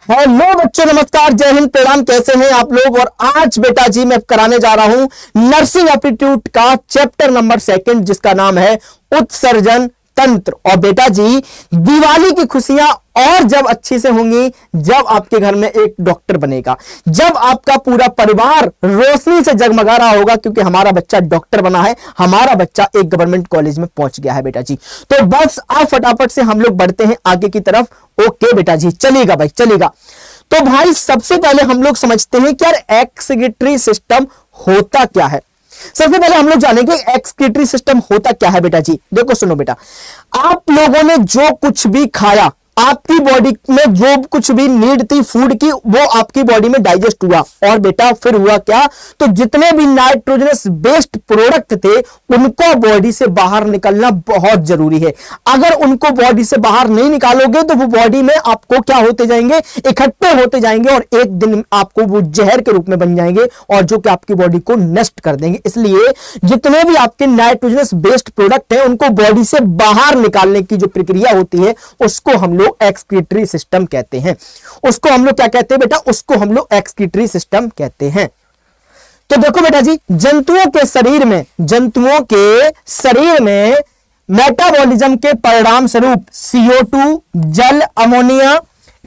Hello बच्चों, नमस्कार, जय हिंद, प्रणाम। कैसे हैं आप लोग। और आज बेटा जी मैं कराने जा रहा हूं नर्सिंग एप्टीट्यूड का चैप्टर नंबर 2 जिसका नाम है उत्सर्जन तंत्र। और बेटा जी दिवाली की खुशियां और जब अच्छी से होंगी जब आपके घर में एक डॉक्टर बनेगा, जब आपका पूरा परिवार रोशनी से जगमगा रहा होगा क्योंकि हमारा बच्चा डॉक्टर बना है, हमारा बच्चा एक गवर्नमेंट कॉलेज में पहुंच गया है बेटा जी। तो बस आप फटाफट से हम लोग बढ़ते हैं आगे की तरफ। ओके बेटा जी, चलेगा भाई, चलेगा। तो भाई सबसे पहले हम लोग समझते हैं कि यार एक्सक्रीटरी सिस्टम होता क्या है। सबसे पहले हम लोग जानेंगे एक्सक्रीटरी सिस्टम होता क्या है बेटा जी। देखो सुनो बेटा, आप लोगों ने जो कुछ भी खाया, आपकी बॉडी में जो कुछ भी नीड थी फूड की, वो आपकी बॉडी में डाइजेस्ट हुआ। और बेटा फिर हुआ क्या, तो जितने भी नाइट्रोजनस बेस्ड प्रोडक्ट थे उनको बॉडी से बाहर निकलना बहुत जरूरी है। अगर उनको बॉडी से बाहर नहीं निकालोगे तो वो बॉडी में आपको क्या होते जाएंगे, इकट्ठे होते जाएंगे और एक दिन आपको वो जहर के रूप में बन जाएंगे और जो कि आपकी बॉडी को नष्ट कर देंगे। इसलिए जितने भी आपके नाइट्रोजनस बेस्ड प्रोडक्ट हैं उनको बॉडी से बाहर निकालने की जो प्रक्रिया होती है उसको हम लोग एक्सक्रीटरी सिस्टम कहते हैं। उसको हम लोग क्या कहते हैं बेटा, उसको हम लोग एक्सक्रीटरी सिस्टम कहते हैं। तो देखो बेटा जी, जंतुओं के शरीर में मेटाबॉलिज्म के परिणाम स्वरूप CO2, जल, अमोनिया,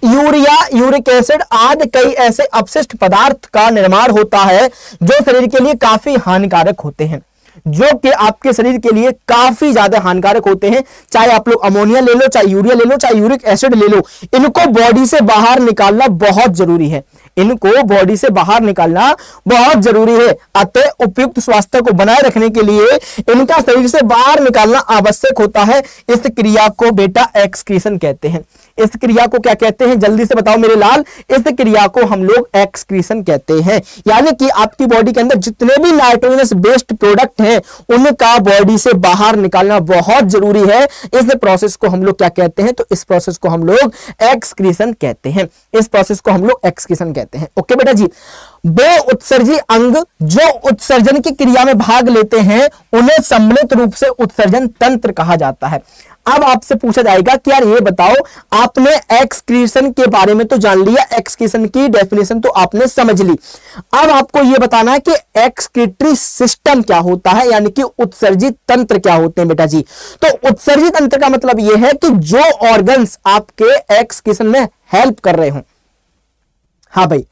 यूरिया, यूरिक एसिड आदि कई ऐसे अपशिष्ट पदार्थ का निर्माण होता है जो शरीर के लिए काफी हानिकारक होते हैं, जो कि आपके शरीर के लिए काफी ज्यादा हानिकारक होते हैं। चाहे आप लोग अमोनिया ले लो, चाहे यूरिया ले लो, चाहे यूरिक एसिड ले लो, इनको बॉडी से बाहर निकालना बहुत जरूरी है। इनको बॉडी से बाहर निकालना बहुत जरूरी है। अतः उपयुक्त स्वास्थ्य को बनाए रखने के लिए इनका शरीर से बाहर निकालना आवश्यक होता है। इस क्रिया को बेटा एक्सक्रीशन कहते हैं। इस क्रिया को क्या कहते हैं, जल्दी से बताओ मेरे लाल। इस क्रिया को हम लोग एक्सक्रीशन कहते हैं। यानी कि आपकी बॉडी के अंदर जितने भी नाइट्रोजनस बेस्ड प्रोडक्ट हैं उनका बॉडी से बाहर निकालना बहुत जरूरी है। इस प्रोसेस को हम लोग क्या कहते हैं, तो इस प्रोसेस को हम लोग एक्सक्रीशन कहते हैं। इस प्रोसेस को हम लोग एक्सक्रीशन कहते हैं। ओके बेटा जी। वो उत्सर्जी अंग जो उत्सर्जन की क्रिया में भाग लेते हैं उन्हें सम्मिलित रूप से उत्सर्जन तंत्र कहा जाता है। अब आपसे पूछा जाएगा कि यार ये बताओ, आपने एक्सक्रीशन के बारे में तो जान लिया, एक्सक्रीशन की डेफिनेशन तो आपने समझ ली। अब आपको ये बताना है कि एक्सक्रीटरी सिस्टम क्या होता है, यानी कि उत्सर्जी तंत्र क्या होते हैं बेटा जी। तो उत्सर्जी तंत्र का मतलब ये है कि जो ऑर्गन्स आपके एक्सक्रीशन में हेल्प कर रहे हो। हाँ भाई,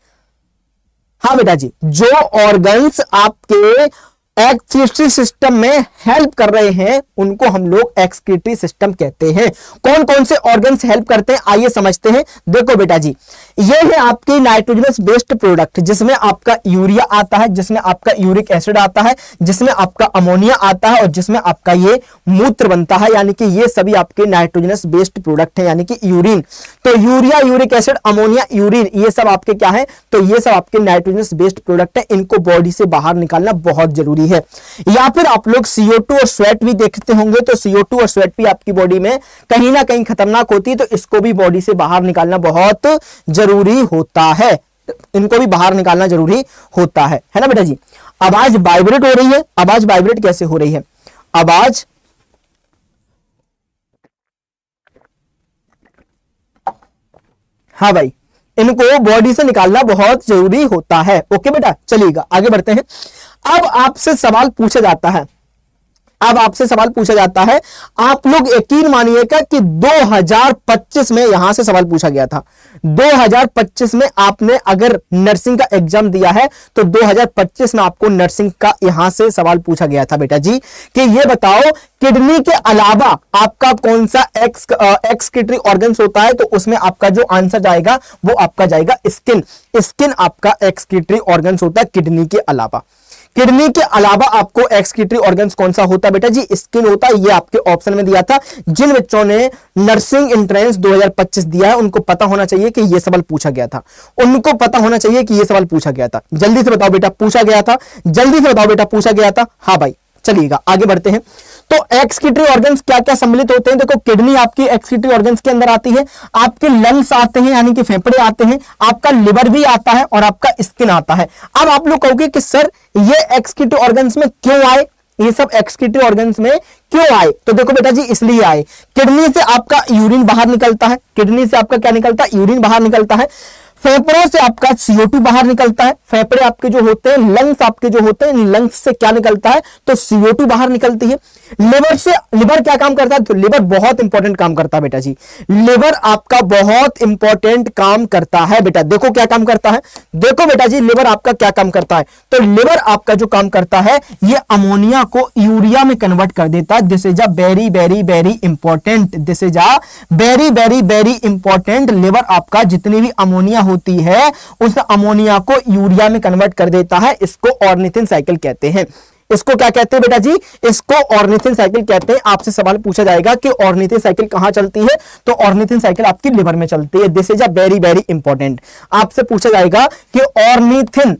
हाँ बेटा जी, जो ऑर्गन्स आपके एक्सक्रीटरी सिस्टम में हेल्प कर रहे हैं उनको हम लोग एक्सक्रीटरी सिस्टम कहते हैं। कौन कौन से ऑर्गन्स हेल्प करते हैं आइए समझते हैं। देखो बेटा जी, ये है आपकी नाइट्रोजनस बेस्ड प्रोडक्ट जिसमें आपका यूरिया आता है, जिसमें आपका यूरिक एसिड आता है, जिसमें आपका अमोनिया आता है और जिसमें आपका ये मूत्र बनता है। यानी कि ये सभी आपके नाइट्रोजनस बेस्ड प्रोडक्ट हैं, यानी कि यूरिन। तो urea, uric acid, ammonia, urine, ये सब आपके क्या है, तो ये सब आपके नाइट्रोजनस बेस्ड प्रोडक्ट है। इनको बॉडी से बाहर निकालना बहुत जरूरी है। या फिर आप लोग CO2 और स्वेट भी देखते होंगे, तो CO2 और स्वेट भी आपकी बॉडी में कहीं ना कहीं खतरनाक होती है, तो इसको भी बॉडी से बाहर निकालना बहुत जरूरी होता है। इनको भी बाहर निकालना जरूरी होता है ना बेटा जी। आवाज वाइब्रेट हो रही है। आवाज वाइब्रेट कैसे हो रही है, आवाज हाँ भाई, इनको बॉडी से निकालना बहुत जरूरी होता है। ओके बेटा, चलिएगा आगे बढ़ते हैं। अब आपसे सवाल पूछा जाता है, आप लोग यकीन मानिएगा कि 2025 में यहां से सवाल पूछा गया था। 2025 में आपने अगर नर्सिंग का एग्जाम दिया है तो 2025 में आपको नर्सिंग का यहां से सवाल पूछा गया था बेटा जी कि ये बताओ किडनी के अलावा आपका कौन सा एक्सक्रीटरी ऑर्गन्स होता है। तो उसमें आपका जो आंसर जाएगा वो आपका जाएगा स्किन। स्किन आपका एक्सक्रीटरी ऑर्गन्स होता है किडनी के अलावा। किडनी के अलावा आपको एक्सक्रीटरी ऑर्गन्स कौन सा होता है बेटा जी, स्किन होता है। ये आपके ऑप्शन में दिया था। जिन बच्चों ने नर्सिंग एंट्रेंस 2025 दिया है उनको पता होना चाहिए कि ये सवाल पूछा गया था, उनको पता होना चाहिए कि ये सवाल पूछा गया था। जल्दी से बताओ बेटा, पूछा गया था, जल्दी से बताओ बेटा, पूछा गया था। हाँ भाई, चलिएगा आगे बढ़ते हैं। तो एक्सक्रीटरी ऑर्गन्स क्या क्या सम्मिलित होते हैं। देखो किडनी आपकी एक्सक्रीटरी ऑर्गन्स के अंदर आती है, आपके लंग्स आते हैं यानी कि फेफड़े आते हैं, आपका लिवर भी आता है और आपका स्किन आता है। अब आप लोग कहोगे कि सर ये एक्सक्रीटरी ऑर्गन्स में क्यों आए, ये सब एक्सक्रीटरी ऑर्गन्स में क्यों आए? तो देखो बेटा जी इसलिए आए, किडनी से आपका यूरिन बाहर निकलता है, किडनी से आपका क्या निकलता है? यूरिन बाहर निकलता है। फेफड़ों से आपका CO2 बाहर निकलता है, फेफड़े आपके जो होते हैं, लंग्स आपके जो होते हैं, लंग्स से क्या निकलता है? तो CO2 बाहर निकलती है। लिवर से, लिवर क्या काम करता है? तो लिवर बहुत इंपॉर्टेंट काम करता है बेटा जी, लिवर आपका बहुत इंपॉर्टेंट काम करता है बेटा। देखो क्या काम करता है, देखो बेटा जी लिवर आपका क्या काम करता है। तो लिवर आपका जो काम करता है, ये अमोनिया को यूरिया में कन्वर्ट कर देता है। This is a very very very important, this is a very very very important. Liver आपका जितनी भी अमोनिया होती है उस अमोनिया को यूरिया में कन्वर्ट कर देता है। इसको ऑर्निथिन साइकिल कहते हैं। इसको क्या कहते हैं बेटा जी? इसको ऑर्निथिन साइकिल कहते हैं। आपसे सवाल पूछा जाएगा कि ऑर्निथिन साइकिल कहां चलती है, तो ऑर्निथिन साइकिल आपकी लिवर में चलती है। This is a very very important. आपसे पूछा जाएगा कि ऑर्निथिन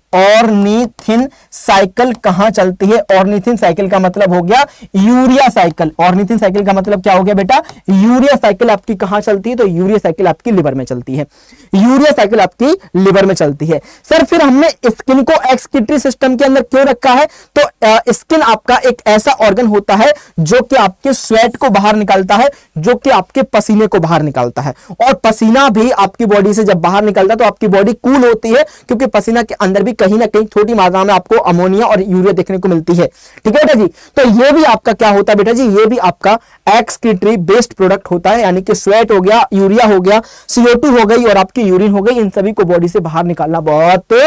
साइकिल कहां चलती है? ऑर्निथिन साइकिल का मतलब हो गया यूरिया साइकिल। ऑर्निथिन साइकिल का मतलब क्या हो गया बेटा? यूरिया साइकिल आपकी कहां चलती है? तो यूरिया साइकिल आपकी लिवर में चलती है, यूरिया साइकिल आपकी लिवर में चलती है। सर फिर हमने स्किन को एक्सक्रीटरी सिस्टम के अंदर क्यों रखा है? तो स्किन आपका एक ऐसा ऑर्गन होता है जो कि आपके स्वेट को बाहर निकालता है, जो कि आपके पसीने को बाहर निकालता है। और पसीना भी आपकी बॉडी से जब बाहर निकलता है तो आपकी बॉडी कूल होती है, क्योंकि पसीना के अंदर भी कहीं ना कहीं छोटी मात्रा में आपको अमोनिया और यूरिया देखने को मिलती है। ठीक है बेटा जी, तो ये भी आपका क्या होता है बेटा जी? ये भी आपका एक्सक्रीटरी बेस्ड प्रोडक्ट होता है, यानी कि स्वेट हो गया, यूरिया हो गया, CO2 हो गई और आपकी यूरिन हो गई, इन सभी को बॉडी से बाहर निकालना बहुत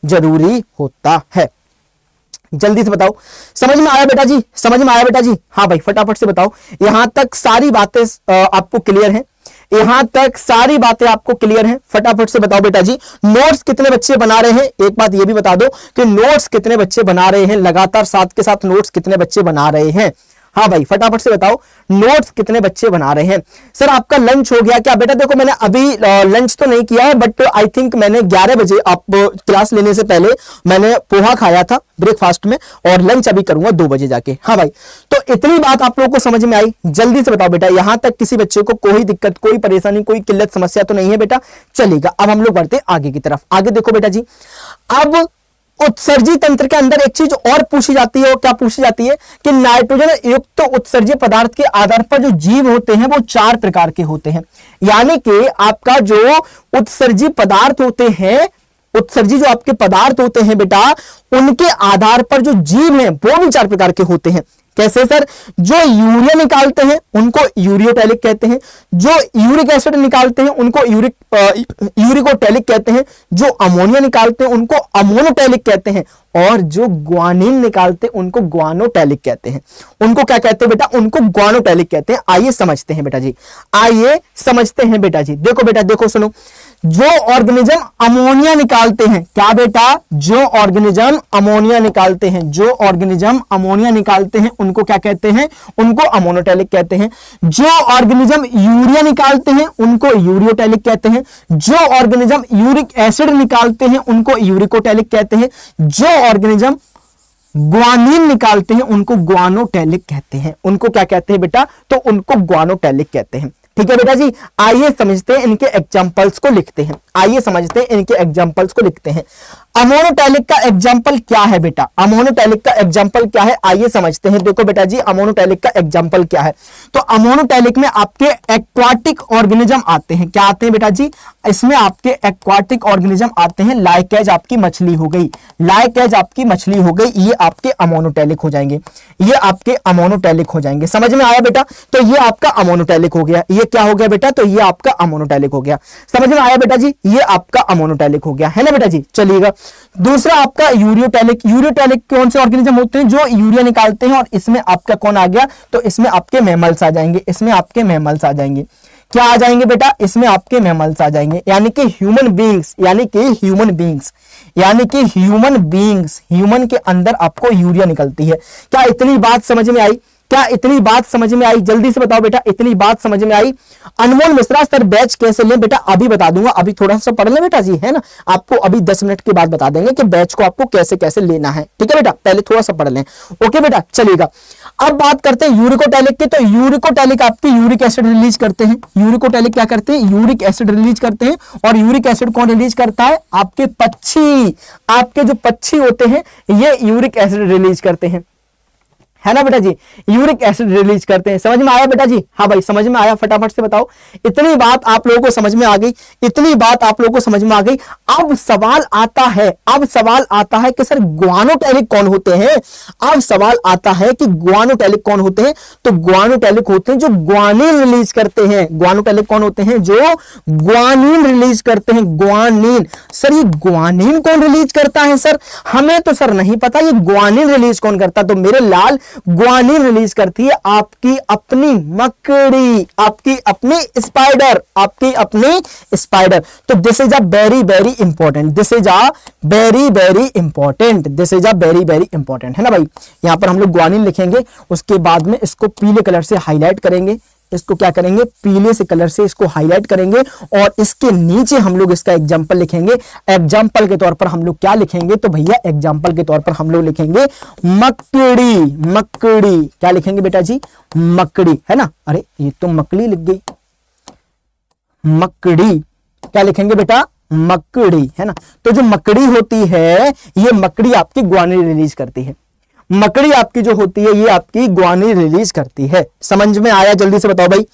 जरूरी होता है। जल्दी से बताओ, समझ में आया बेटा जी? समझ में आया बेटा जी? हाँ भाई फटाफट से बताओ। यहां तक सारी बातें आपको क्लियर हैं? यहां तक सारी बातें आपको क्लियर हैं? फटाफट से बताओ बेटा जी। नोट्स कितने बच्चे बना रहे हैं? एक बात ये भी बता दो कि नोट्स कितने बच्चे बना रहे हैं, लगातार साथ के साथ नोट्स कितने बच्चे बना रहे हैं? हाँ भाई फटाफट से बताओ, नोट्स कितने बच्चे बना रहे हैं? सर आपका लंच हो गया क्या? बेटा देखो मैंने अभी लंच तो नहीं किया है, बट आई थिंक मैंने 11 बजे आप क्लास लेने से पहले मैंने पोहा खाया था ब्रेकफास्ट में, और लंच अभी करूंगा 2 बजे जाके। हाँ भाई, तो इतनी बात आप लोगों को समझ में आई? जल्दी से बताओ बेटा, यहां तक किसी बच्चे को कोई दिक्कत, कोई परेशानी, कोई किल्लत समस्या तो नहीं है बेटा? चलेगा, अब हम लोग बढ़ते आगे की तरफ। आगे देखो बेटा जी, अब उत्सर्जी तंत्र के अंदर एक चीज और पूछी जाती है, वो क्या पूछी जाती है कि नाइट्रोजन युक्त उत्सर्जी पदार्थ के आधार पर जो जीव होते हैं वो 4 प्रकार के होते हैं। यानी कि आपका जो उत्सर्जी पदार्थ होते हैं, उत्सर्जी जो आपके पदार्थ होते हैं बेटा, उनके आधार पर जो जीव हैं वो भी 4 प्रकार के होते हैं। कैसे सर? जो यूरिया निकालते हैं उनको यूरियोटैलिक कहते हैं, जो यूरिक एसिड निकालते हैं उनको यूरिकोटैलिक कहते हैं, जो अमोनिया निकालते हैं उनको अमोनोटैलिक कहते हैं, और जो ग्वानिन निकालते हैं उनको ग्वानोटैलिक कहते हैं। उनको क्या कहते हैं बेटा? उनको ग्वानोटैलिक कहते हैं। आइए समझते हैं बेटा जी, आइए समझते हैं बेटा जी। देखो बेटा, देखो सुनो, जो ऑर्गेनिज्म अमोनिया निकालते हैं, क्या बेटा? जो ऑर्गेनिज्म अमोनिया निकालते हैं, जो ऑर्गेनिज्म अमोनिया निकालते हैं उनको क्या कहते हैं? उनको अमोनोटैलिक कहते हैं। जो ऑर्गेनिज्म यूरिया निकालते हैं उनको यूरियोटैलिक कहते हैं। जो ऑर्गेनिज्म यूरिक एसिड निकालते हैं उनको यूरिकोटैलिक कहते हैं। जो ऑर्गेनिज्म ग्वानिन निकालते हैं उनको ग्वानोटैलिक कहते हैं। उनको क्या कहते हैं बेटा? तो उनको ग्वानोटैलिक कहते हैं। ठीक है बेटा जी, आइए समझते हैं, इनके एग्जांपल्स को लिखते हैं। आइए समझते हैं, इनके एग्जांपल्स को लिखते हैं। अमोनोटैलिक का एग्जांपल क्या है बेटा? अमोनोटैलिक का एग्जांपल क्या है? आइए समझते हैं। देखो बेटा जी, अमोनोटैलिक का एग्जांपल क्या है? तो अमोनोटैलिक में आपके एक्वाटिक ऑर्गेनिज्म आते हैं। क्या आते हैं बेटा जी? इसमें आपके एक्वाटिक ऑर्गेनिज्म आते हैं। लाइकेज आपकी मछली हो गई, लाइकेज आपकी मछली हो गई, ये आपके अमोनोटैलिक हो जाएंगे, ये आपके अमोनोटैलिक हो जाएंगे। समझ में आया बेटा? तो ये आपका अमोनोटैलिक हो गया। ये क्या हो गया बेटा? तो ये आपका अमोनोटैलिक हो गया। समझ में आया बेटा जी? ये आपका अमोनोटैलिक हो गया, है ना बेटा जी? चलिएगा, दूसरा आपका यूरियोटैलिक। यूरियोटैलिक कौन से ऑर्गेनिज्म होते हैं? जो यूरिया निकालते हैं, और इसमें आपका कौन आ गया? तो इसमें आपके मैमल्स आ जाएंगे, इसमें आपके मैमल्स आ जाएंगे। क्या आ जाएंगे बेटा? इसमें आपके मैमल्स आ जाएंगे, यानी कि ह्यूमन बीइंग्स, यानी कि ह्यूमन बीइंग्स, यानी कि ह्यूमन बीइंग्स। ह्यूमन के अंदर आपको यूरिया निकलती है। क्या इतनी बात समझ में आई? क्या इतनी बात समझ में आई? जल्दी से बताओ बेटा, इतनी बात समझ में आई? अनमोल मिश्रा सर बैच कैसे लें? बेटा अभी बता दूंगा, अभी थोड़ा सा पढ़ लें बेटा जी, है ना? आपको अभी 10 मिनट के बाद बता देंगे कि बैच को आपको कैसे कैसे लेना है। ठीक है बेटा, पहले थोड़ा सा पढ़ लें। ओके बेटा, चलिएगा। अब बात करते हैं यूरिकोटैलिक की। तो यूरिकोटैलिक आपकी यूरिक एसिड रिलीज करते हैं। यूरिकोटैलिक क्या करते हैं? यूरिक एसिड रिलीज करते हैं। और यूरिक एसिड कौन रिलीज करता है? आपके पक्षी, आपके जो पक्षी होते हैं ये यूरिक एसिड रिलीज करते हैं, है ना बेटा जी, यूरिक एसिड रिलीज करते हैं। समझ में आया बेटा जी? हाँ भाई समझ में आया, फटाफट से बताओ। इतनी बात आप लोगों को समझ में आ गई, इतनी बात आप लोगों को समझ में आ गई। अब सवाल आता है कि सर ग्वानोटैलिक कौन होते हैं? अब सवाल आता है कि ग्वानोटैलिक कौन होते हैं? तो ग्वानोटैलिक होते हैं जो ग्वानिन रिलीज करते हैं। ग्वानोटैलिक कौन होते हैं? जो ग्वानिन रिलीज करते हैं। ग्वानिन। सर ये ग्वानिन कौन रिलीज करता है? सर हमें तो सर नहीं पता ये ग्वानिन रिलीज कौन करता। तो मेरे लाल ग्वानिन रिलीज करती है आपकी अपनी मकड़ी, आपकी अपनी स्पाइडर, आपकी अपनी स्पाइडर। तो this is a very very important, this is a very very important, this is a very very important, है ना भाई। यहां पर हम लोग ग्वानिन लिखेंगे, उसके बाद में इसको पीले कलर से हाईलाइट करेंगे। इसको क्या करेंगे? पीले से कलर से इसको हाईलाइट करेंगे और इसके नीचे हम लोग इसका एग्जाम्पल लिखेंगे। एग्जाम्पल के तौर पर हम लोग क्या लिखेंगे? तो भैया एग्जाम्पल के तौर पर हम लोग लिखेंगे मकड़ी। मकड़ी क्या लिखेंगे बेटा जी? मकड़ी, है ना। अरे ये तो मकड़ी लिख गई, मकड़ी क्या लिखेंगे बेटा? मकड़ी, है ना। तो जो मकड़ी होती है ये मकड़ी आपकी ग्वानिन रिलीज करती है। मकड़ी आपकी जो होती है ये आपकी ग्वानिन रिलीज करती है। समझ में आया? जल्दी से बताओ भाई।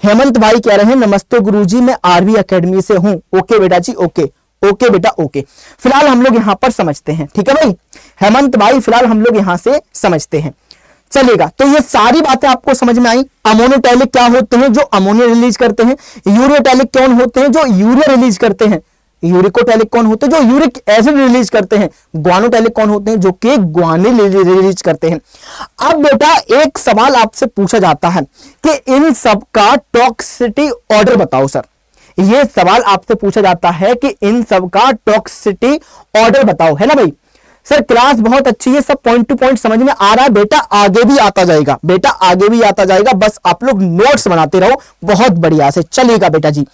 हेमंत भाई कह रहे हैं नमस्ते गुरुजी, मैं आरवी एकेडमी से हूं। ओके बेटा जी, ओके ओके बेटा ओके। फिलहाल हम लोग यहां पर समझते हैं, ठीक है भाई हेमंत भाई, फिलहाल हम लोग यहां से समझते हैं, चलेगा। तो ये सारी बातें आपको समझ में आई। अमोनोटैलिक क्या होते हैं? जो अमोनिया रिलीज करते हैं। यूरियोटैलिक कौन होते हैं? जो यूरिया रिलीज करते हैं। यूरिकोटैलिक कौन होते हैं? जो यूरिक एसिड रिलीज करते हैं। ग्वानोटैलिक कौन होते हैं? जो कि ग्वानिन रिलीज करते हैं। अब बेटा एक सवाल आपसे पूछा जाता है कि इन सब का टॉक्सिसिटी ऑर्डर बताओ। सर ये सवाल आपसे पूछा जाता है कि इन सब का टॉक्सिसिटी ऑर्डर बताओ, है ना भाई। सर क्लास बहुत अच्छी है, सब पॉइंट टू पॉइंट समझ में आ रहा है बेटा, आगे भी आता जाएगा बेटा, आगे भी आता जाएगा, बस आप लोग नोट्स बनाते रहो, बहुत बढ़िया से चलेगा बेटा जी।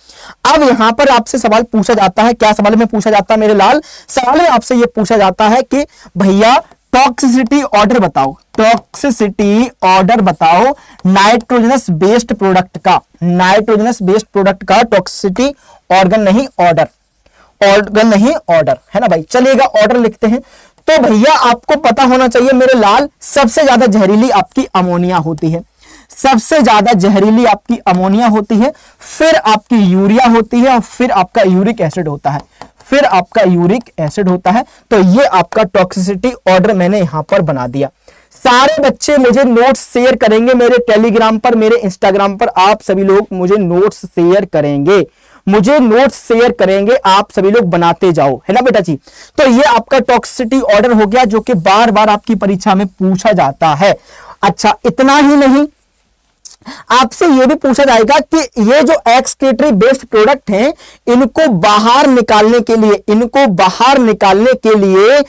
अब यहां पर आपसे सवाल पूछा जाता है, क्या सवाल में पूछा जाता है मेरे लाल? सवाल में आपसे यह पूछा जाता है कि भैया टॉक्सिसिटी ऑर्डर बताओ, टॉक्सिसिटी ऑर्डर बताओ नाइट्रोजनस बेस्ड प्रोडक्ट का। नाइट्रोजनस बेस्ड प्रोडक्ट का टॉक्सिसिटी ऑर्गन नहीं ऑर्डर, ऑर्गन नहीं ऑर्डर, है ना भाई। चलिएगा ऑर्डर लिखते हैं। तो भैया आपको पता होना चाहिए मेरे लाल, सबसे ज्यादा जहरीली आपकी अमोनिया होती है, सबसे ज्यादा जहरीली आपकी अमोनिया होती है, फिर आपकी यूरिया होती है और फिर आपका यूरिक एसिड होता है, फिर आपका यूरिक एसिड होता है। तो ये आपका टॉक्सिसिटी ऑर्डर मैंने यहां पर बना दिया। सारे बच्चे मुझे नोट्स शेयर करेंगे मेरे टेलीग्राम पर, मेरे इंस्टाग्राम पर, आप सभी लोग मुझे नोट्स शेयर करेंगे, मुझे नोट्स शेयर करेंगे, आप सभी लोग बनाते जाओ, है ना बेटा जी। तो ये आपका टॉक्सिसिटी ऑर्डर हो गया जो कि बार बार आपकी परीक्षा में पूछा जाता है। अच्छा इतना ही नहीं, आपसे यह भी पूछा जाएगा कि ये जो एक्सक्रीटरी बेस्ड प्रोडक्ट हैं इनको बाहर निकालने के लिए, इनको बाहर निकालने के लिए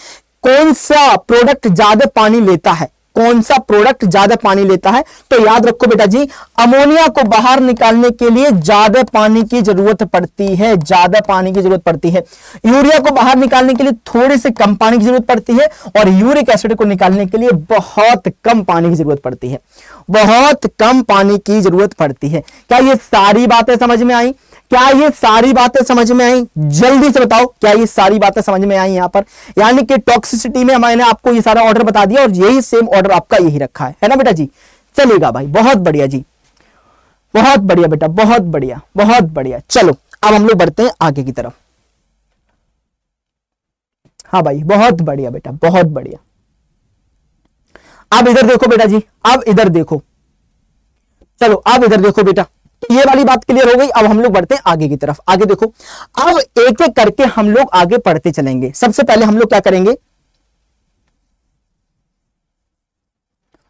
कौन सा प्रोडक्ट ज्यादा पानी लेता है, कौन सा प्रोडक्ट ज्यादा पानी लेता है? तो याद रखो बेटा जी, अमोनिया को बाहर निकालने के लिए ज्यादा पानी की जरूरत पड़ती है, ज्यादा पानी की जरूरत पड़ती है। यूरिया को बाहर निकालने के लिए थोड़ी से कम पानी की जरूरत पड़ती है और यूरिक एसिड को निकालने के लिए बहुत कम पानी की जरूरत पड़ती है, बहुत कम पानी की जरूरत पड़ती है। क्या ये सारी बातें समझ में आई? क्या ये सारी बातें समझ में आई? जल्दी से बताओ, क्या ये सारी बातें समझ में आई यहां पर? यानी कि टॉक्सिसिटी में मैंने आपको ये सारा ऑर्डर बता दिया और यही सेम ऑर्डर आपका यही रखा है ना बेटा जी। चलेगा भाई, बहुत बढ़िया जी, बहुत बढ़िया बेटा, बहुत बढ़िया, बहुत बढ़िया। चलो अब हम लोग बढ़ते हैं आगे की तरफ। हाँ भाई बहुत बढ़िया बेटा, बहुत बढ़िया। अब इधर देखो बेटा जी, अब इधर देखो, चलो अब इधर देखो बेटा, ये वाली बात क्लियर हो गई। अब हम लोग बढ़ते हैं आगे की तरफ। आगे देखो, अब एक एक करके हम लोग आगे पढ़ते चलेंगे। सबसे पहले हम लोग क्या करेंगे?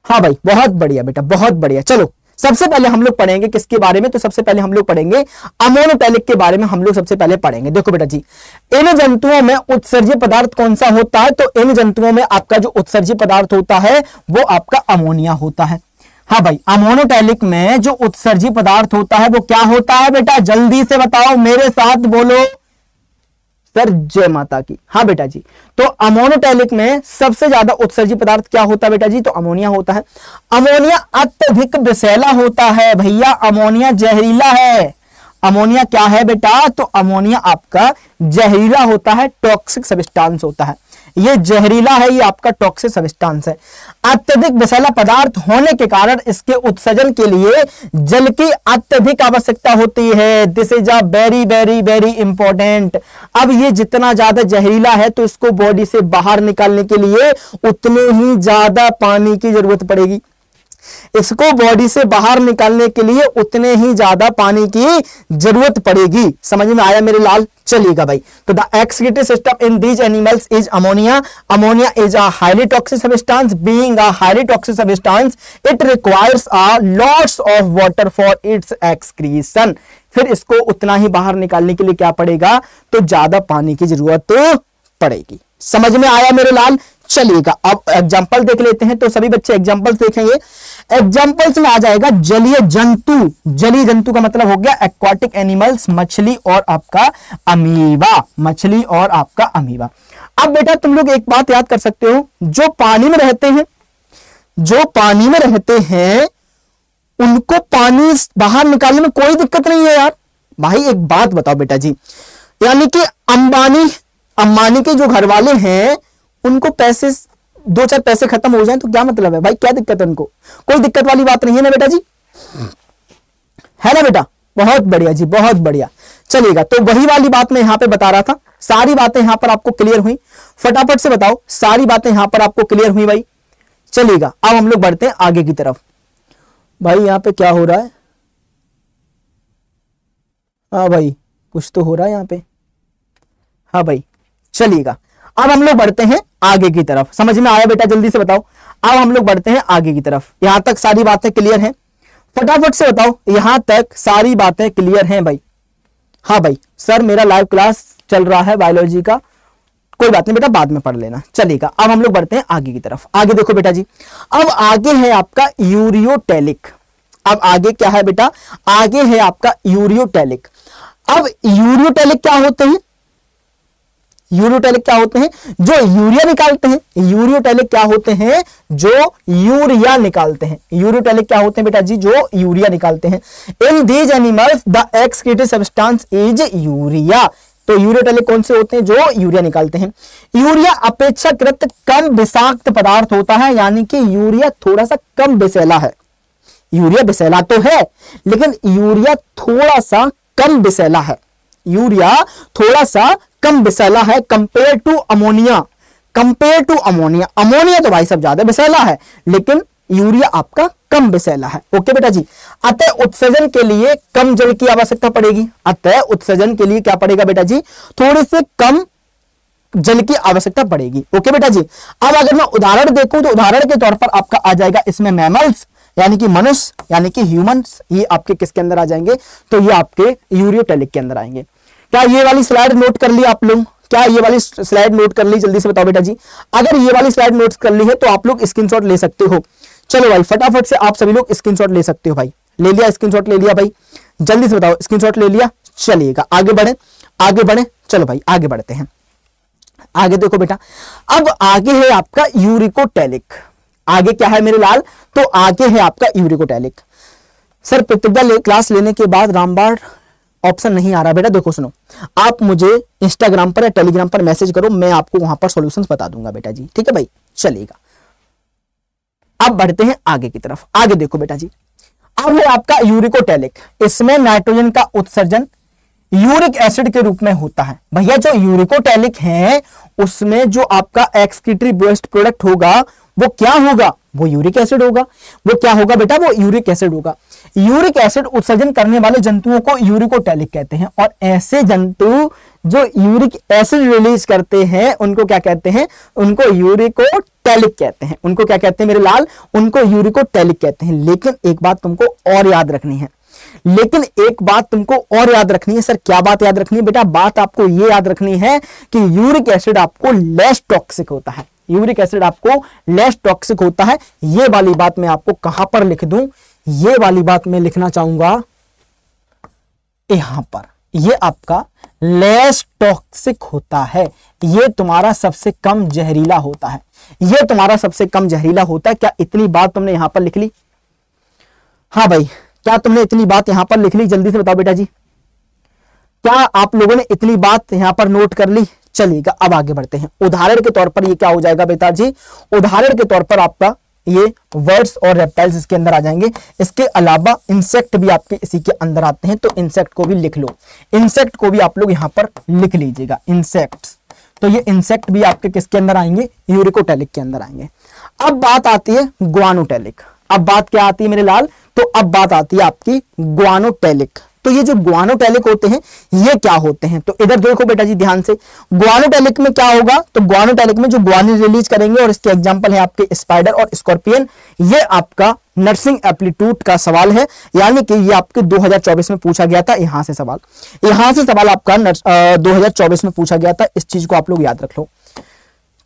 हाँ भाई बहुत बढ़िया बेटा, बहुत बढ़िया। चलो सबसे पहले हम लोग पढ़ेंगे किसके बारे में? तो सबसे पहले हम लोग पढ़ेंगे अमोनोटैलिक के बारे में। हम लोग सबसे पहले पढ़ेंगे, देखो बेटा जी, इन जंतुओं में उत्सर्जी पदार्थ कौन सा होता है? तो इन जंतुओं में आपका जो उत्सर्जी पदार्थ होता है वो आपका अमोनिया होता है। हाँ भाई, अमोनोटैलिक में जो उत्सर्जी पदार्थ होता है वो क्या होता है बेटा? जल्दी से बताओ, मेरे साथ बोलो सर, जय माता की। हाँ बेटा जी, तो अमोनोटैलिक में सबसे ज्यादा उत्सर्जी पदार्थ क्या होता है बेटा जी? तो अमोनिया होता है। अमोनिया अत्यधिक विषैला होता है भैया, अमोनिया जहरीला है, अमोनिया क्या है बेटा? तो अमोनिया आपका जहरीला होता है, टॉक्सिक सब्सटेंस होता है। ये जहरीला है, ये आपका टॉक्सिक सब्सटेंस है। अत्यधिक विषैला पदार्थ होने के कारण इसके उत्सर्जन के लिए जल की अत्यधिक आवश्यकता होती है। This is a very very very important. अब ये जितना ज्यादा जहरीला है तो इसको बॉडी से बाहर निकालने के लिए उतने ही ज्यादा पानी की जरूरत पड़ेगी। इसको बॉडी से बाहर निकालने के लिए उतने ही ज्यादा पानी की जरूरत पड़ेगी। समझ में आया मेरे लाल? चलिएगा भाई। तो the excretory system in these animals is ammonia. Ammonia is a highly toxic substance. Being a highly toxic substance it requires a lots of water for its excretion. फिर इसको उतना ही बाहर निकालने के लिए क्या पड़ेगा? तो ज्यादा पानी की जरूरत पड़ेगी। समझ में आया मेरे लाल? चलिएगा अब एग्जांपल देख लेते हैं। तो सभी बच्चे एग्जांपल्स देखेंगे। एग्जांपल्स में आ जाएगा जलीय जंतु। जलीय जंतु का मतलब हो गया एक्वाटिक एनिमल्स, मछली और आपका अमीबा। मछली और आपका अमीबा। अब बेटा तुम लोग एक बात याद कर सकते हो, जो पानी में रहते हैं, जो पानी में रहते हैं उनको पानी बाहर निकालने में कोई दिक्कत नहीं है यार। भाई एक बात बताओ बेटा जी, यानी कि अंबानी के जो घर वाले हैं उनको पैसे, दो चार पैसे खत्म हो जाएं तो क्या मतलब है भाई? क्या दिक्कत है उनको? कोई दिक्कत वाली बात नहीं है ना बेटा जी, है ना बेटा? बहुत बढ़िया जी, बहुत बढ़िया। चलिएगा, तो वही वाली बात मैं यहां पे बता रहा था। सारी बातें यहां पर आपको क्लियर हुई? फटाफट से बताओ, सारी बातें यहां पर आपको क्लियर हुई भाई? चलिएगा अब हम लोग बढ़ते हैं आगे की तरफ। भाई यहां पे क्या हो रहा है? हाँ भाई कुछ तो हो रहा है यहां पे। हाँ भाई चलिएगा, अब हम लोग बढ़ते हैं आगे की तरफ। समझ में आया बेटा? जल्दी से बताओ। अब हम लोग बढ़ते हैं आगे की तरफ। यहां तक सारी बातें क्लियर हैं? फटाफट से बताओ, यहां तक सारी बातें क्लियर हैं भाई? हाँ भाई सर मेरा लाइव क्लास चल रहा है बायोलॉजी का, कोई बात नहीं बेटा, बाद में पढ़ लेना। चलेगा, अब हम लोग बढ़ते हैं आगे की तरफ। आगे देखो बेटा जी, अब आगे है आपका यूरियोटेलिक। अब आगे क्या है बेटा? आगे है आपका यूरियोटेलिक। अब यूरियोटेलिक क्या होते हैं? यूरियोटेलिक क्या होते हैं? जो यूरिया निकालते हैं। यूरियोटेलिक क्या होते हैं? जो यूरिया निकालते हैं। यूरियोटेलिक क्या होते हैं बेटा जी? जो यूरिया निकालते हैं। In these animals the excreted substance is urea. तो यूरियोटेलिक कौन से होते हैं? जो यूरिया निकालते हैं। यूरिया अपेक्षाकृत कम विषाक्त पदार्थ होता है, यानी कि यूरिया थोड़ा सा कम विषैला है। यूरिया विषैला तो है, लेकिन यूरिया थोड़ा सा कम विषैला है। यूरिया थोड़ा सा कम विषैला है compare to ammonia. Compare to ammonia, ammonia तो भाई सब ज्यादा विषैला है, लेकिन यूरिया आपका कम विषैला है। ओके बेटा जी। अतः उत्सर्जन के लिए कम जल की आवश्यकता पड़ेगी। अतः उत्सर्जन के लिए क्या पड़ेगा बेटा जी? थोड़े से कम जल की आवश्यकता पड़ेगी। ओके बेटा जी। अब अगर मैं उदाहरण देखूं तो उदाहरण के तौर पर आपका आ जाएगा इसमें मैमल्स, यानी कि मनुष्य, यानी कि ह्यूमंस। ये आपके किसके अंदर आ जाएंगे? तो ये आपके यूरियोटेलिक के अंदर आएंगे। क्या ये वाली स्लाइड नोट कर ली आप लोग? क्या ये वाली स्लाइड नोट कर ली? जल्दी से बताओ बेटा जी। अगर ये वाली स्लाइड नोट कर ली है तो आप लोग स्क्रीनशॉट ले सकते हो। चलो भाई फटाफट से आप सभी लोग स्क्रीनशॉट ले सकते हो भाई। ले लिया स्क्रीनशॉट? ले लिया भाई? जल्दी से बताओ, स्क्रीनशॉट ले लिया? चलिएगा आगे बढ़े, आगे बढ़े। चलो भाई आगे बढ़ते हैं। आगे देखो बेटा, अब आगे है आपका यूरिकोटेलिक। आगे क्या है मेरे लाल? तो आगे है आपका यूरिकोटेलिक। सर प्रतिज्ञा क्लास लेने के बाद रामबाण ऑप्शन नहीं आ रहा। बेटा देखो सुनो, आप मुझे इंस्टाग्राम पर या टेलीग्राम पर मैसेज करो, मैं आपको वहां पर सॉल्यूशंस बता दूंगा बेटा जी। ठीक है भाई? चलेगा, अब बढ़ते हैं आगे की तरफ। आगे देखो बेटा जी, अब है आपका यूरिकोटेलिक। इसमें नाइट्रोजन का उत्सर्जन यूरिक एसिड के रूप में होता है। भैया जो यूरिकोटेलिक है उसमें जो आपका एक्सक्रीटरी वेस्ट प्रोडक्ट होगा वो क्या होगा? वो यूरिक एसिड होगा। वो क्या होगा बेटा? वो यूरिक एसिड होगा। यूरिक एसिड उत्सर्जन करने वाले जंतुओं को यूरिकोटेलिक कहते हैं, और ऐसे जंतु जो यूरिक एसिड रिलीज करते हैं उनको क्या कहते हैं? उनको यूरिकोटेलिक कहते हैं। उनको क्या कहते हैं मेरे लाल? उनको यूरिकोटेलिक कहते हैं। लेकिन एक बात तुमको और याद रखनी है। लेकिन एक बात तुमको और याद रखनी है। सर क्या बात याद रखनी है बेटा? बात आपको यह याद रखनी है कि यूरिक एसिड आपको लेस टॉक्सिक होता है। यूरिक एसिड आपको लेस टॉक्सिक होता है। ये वाली बात मैं आपको कहां पर लिख दूं? ये वाली बात मैं लिखना चाहूंगा यहां पर। ये आपका लेस टॉक्सिक होता है। ये तुम्हारा सबसे कम जहरीला होता है। ये तुम्हारा सबसे कम जहरीला होता है। क्या इतनी बात तुमने यहां पर लिख ली? हाँ भाई, क्या तुमने इतनी बात यहां पर लिख ली? जल्दी से बताओ बेटा जी। क्या आप लोगों ने इतनी बात यहां पर नोट कर ली? चलिएगा अब आगे बढ़ते हैं। उदाहरण के तौर पर ये क्या हो जाएगा बेटा जी, उदाहरण के तौर पर आपका ये वर्ड्स और रेप्टाइल्स इसके अंदर आ जाएंगे। इसके अलावा इंसेक्ट भी आपके इसी के अंदर आते हैं, तो इंसेक्ट को भी लिख लो, इंसेक्ट को भी आप लोग यहां पर लिख लीजिएगा, इंसेक्ट्स। तो ये इंसेक्ट भी आपके किसके अंदर आएंगे? यूरिकोटैलिक के अंदर आएंगे। अब बात आती है ग्वानोटैलिक। अब बात क्या आती है मेरे लाल? तो अब बात आती है आपकी ग्वानोटैलिक। तो ये जो ग्वानोटैलिक होते हैं ये क्या होते हैं? तो इधर देखो बेटा जी ध्यान से, ग्वानोटैलिक में क्या होगा? तो ग्वानोटैलिक में जो ग्वानिन रिलीज करेंगे, और इसके एग्जांपल है आपके स्पाइडर और स्कॉर्पियन। ये आपका नर्सिंग एप्टीट्यूड का सवाल है, यानी कि ये आपके 2024 में पूछा गया था। यहां से सवाल आपका 2024 में पूछा गया था। इस चीज को आप लोग याद रख लो।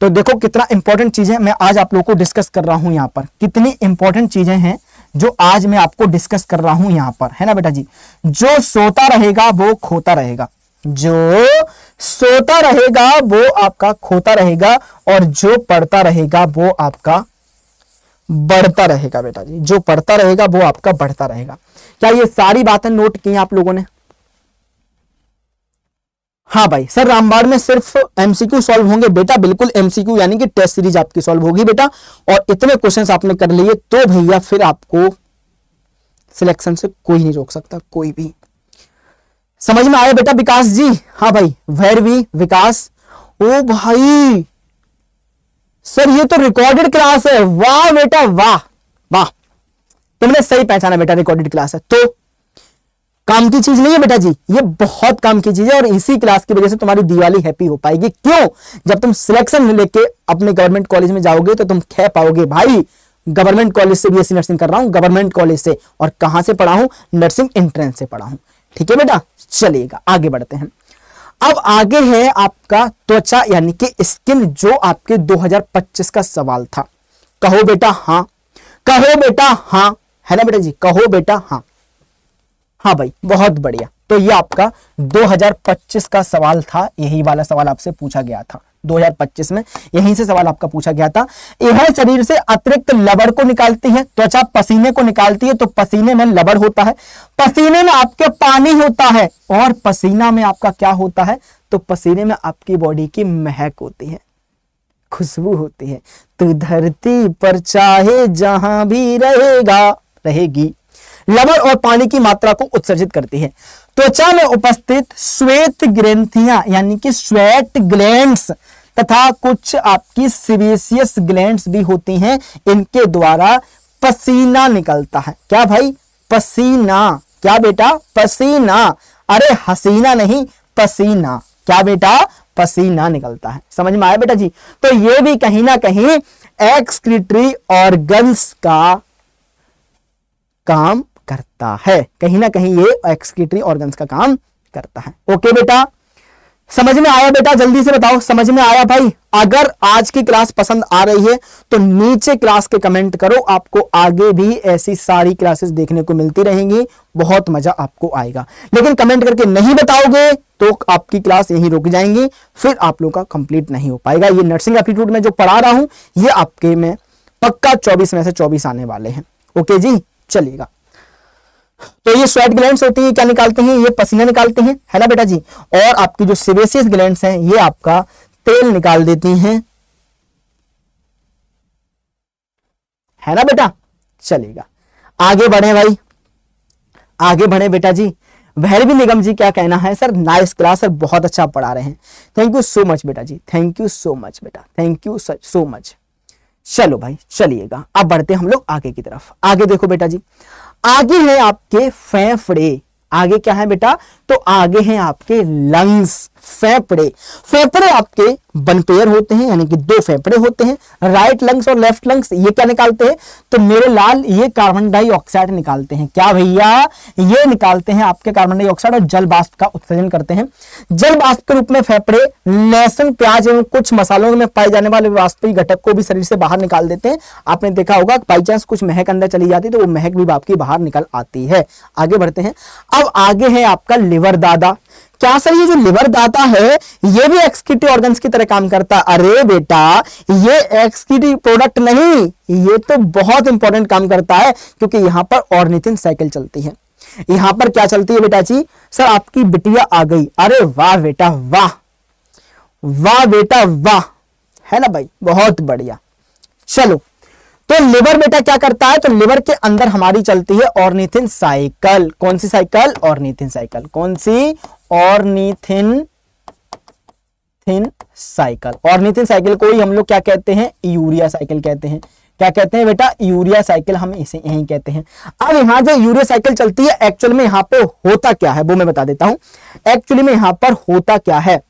तो देखो कितना इंपॉर्टेंट चीजें मैं आज आप लोगों को डिस्कस कर रहा हूं। यहां पर कितनी इंपॉर्टेंट चीजें हैं जो आज मैं आपको डिस्कस कर रहा हूं यहां पर, है ना बेटा जी। जो सोता रहेगा वो खोता रहेगा, जो सोता रहेगा वो आपका खोता रहेगा, और जो पढ़ता रहेगा वो आपका बढ़ता रहेगा बेटा जी। जो पढ़ता रहेगा वो आपका बढ़ता रहेगा। क्या ये सारी बातें नोट की आप लोगों ने? हाँ भाई सर, रामबाण में सिर्फ एमसीक्यू सॉल्व होंगे बेटा? बिल्कुल एमसीक्यू यानी कि टेस्ट सीरीज आपकी सॉल्व होगी बेटा। और इतने क्वेश्चंस आपने कर लिए तो भैया फिर आपको सिलेक्शन से कोई नहीं रोक सकता, कोई भी। समझ में आया बेटा विकास जी? हाँ भाई, भैरवी विकास। ओ भाई सर ये तो रिकॉर्डेड क्लास है। वाह बेटा वाह वाह, तुमने सही पहचाना बेटा, रिकॉर्डेड क्लास है तो काम की चीज नहीं है बेटा जी, ये बहुत काम की चीज है। और इसी क्लास की वजह से तुम्हारी दिवाली हैप्पी हो पाएगी। क्यों? जब तुम सिलेक्शन लेके अपने गवर्नमेंट कॉलेज में जाओगे तो तुम कह पाओगे भाई गवर्नमेंट कॉलेज से बीएससी नर्सिंग कर रहा हूं, गवर्नमेंट कॉलेज से। और कहां से पढ़ा हूं? नर्सिंग एंट्रेंस से पढ़ा हूं। ठीक है बेटा, चलिएगा आगे बढ़ते हैं। अब आगे है आपका त्वचा यानी कि स्किन, जो आपके 2025 का सवाल था। कहो बेटा हाँ, कहो बेटा हाँ, है ना बेटा जी? कहो बेटा हाँ। हाँ भाई बहुत बढ़िया। तो ये आपका 2025 का सवाल था, यही वाला सवाल आपसे पूछा गया था 2025 में, यहीं से सवाल आपका पूछा गया था। यह शरीर से अतिरिक्त लवण को निकालती है, त्वचा पसीने को निकालती है, तो पसीने में लवण होता है, पसीने में आपके पानी होता है, और पसीना में आपका क्या होता है? तो पसीने में आपकी बॉडी की महक होती है, खुशबू होती है। तो धरती पर चाहे जहां भी रहेगी, लवण और पानी की मात्रा को उत्सर्जित करती है। त्वचा में उपस्थित श्वेत ग्रंथियां यानी कि स्वेट ग्लैंड्स तथा कुछ आपकी सीबेशियस ग्लैंड्स भी होती हैं, इनके द्वारा पसीना निकलता है। क्या भाई? पसीना। क्या बेटा? पसीना। अरे हसीना नहीं, पसीना। क्या बेटा? पसीना निकलता है। समझ में आया बेटा जी? तो ये भी कहीं ना कहीं एक्सक्रीटरी ऑर्गन्स का काम करता है, कहीं ना कहीं ये एक्सक्रीटरी ऑर्गन्स का काम करता है। ओके बेटा, समझ में आया बेटा? जल्दी से बताओ समझ में आया भाई? अगर आज की क्लास पसंद आ रही है तो नीचे क्लास के कमेंट करो, आपको आगे भी ऐसी सारी क्लासेस देखने को मिलती रहेंगी, बहुत मजा आपको आएगा। लेकिन कमेंट करके नहीं बताओगे तो आपकी क्लास यहीं रुक जाएंगी, फिर आप लोग का कंप्लीट नहीं हो पाएगा। ये नर्सिंग एप्टीट्यूड में जो पढ़ा रहा हूं ये आपके में पक्का 24 में से 24 आने वाले हैं। ओके जी, चलिएगा। तो ये स्वेट ग्लैंड्स होती हैं, क्या निकालती हैं? ये पसीना निकालती हैं, है ना बेटा जी। और आपकी जो सेबेशियस ग्लैंड्स हैं ये आपका तेल निकाल देती हैं, है ना बेटा। चलेगा, आगे बढ़े भाई, आगे बढ़े बेटा जी। भैरवी निगम जी क्या कहना है? सर नाइस क्लास, सर बहुत अच्छा पढ़ा रहे हैं, थैंक यू सो मच बेटा जी, थैंक यू सो मच बेटा, थैंक यू सो मच। चलो भाई चलिएगा, अब बढ़ते हम लोग आगे की तरफ। आगे देखो बेटा जी, आगे है आपके फेफड़े। आगे क्या है बेटा? तो आगे हैं आपके लंग्स, फेफड़े। फेफड़े आपके वन पेयर होते हैं, यानी कि दो फेफड़े होते हैं, राइट लंग्स और लेफ्ट लंग्स। ये क्या निकालते हैं? तो मेरे लाल ये कार्बन डाइऑक्साइड निकालते हैं। क्या भैया? ये निकालते हैं आपके कार्बन डाइऑक्साइड और जल वाष्प का उत्सर्जन करते हैं। जल वाष्प के रूप में फेफड़े लहसुन, प्याज एवं कुछ मसालों में पाए जाने वाले वाष्पीय घटक को भी शरीर से बाहर निकाल देते हैं। आपने देखा होगा बाई चांस कुछ महक अंदर चली जाती है तो वो महक भी आपकी बाहर निकल आती है। आगे बढ़ते हैं। अब आगे है आपका लिवर दादा। क्या सर ये जो लिवर दाता है ये भी एक्सक्रीटरी ऑर्गन्स की तरह काम करता है? अरे बेटा ये एक्सक्रीटरी प्रोडक्ट नहीं, ये तो बहुत इंपॉर्टेंट काम करता है, क्योंकि यहां पर ऑर्निथिन साइकिल चलती है। यहां पर क्या चलती है बेटा जी, सर आपकी बिटिया आ गई, अरे वाह बेटा वाह, वाह बेटा वाह, है ना भाई, बहुत बढ़िया। चलो, तो लिवर बेटा क्या करता है, तो लिवर के अंदर हमारी चलती है ऑर्निथिन साइकिल। कौन सी साइकिल, ऑर्निथिन साइकिल। कौन सी, ऑर्निथिन साइकिल। ऑर्निथिन साइकिल को ही हम लोग क्या कहते हैं, यूरिया साइकिल कहते हैं। क्या कहते हैं बेटा, यूरिया साइकिल, हम इसे यही कहते हैं। अब यहां जो यूरिया साइकिल चलती है, एक्चुअल में यहां पे होता क्या है वो मैं बता देता हूं। एक्चुअली में यहां पर होता क्या है,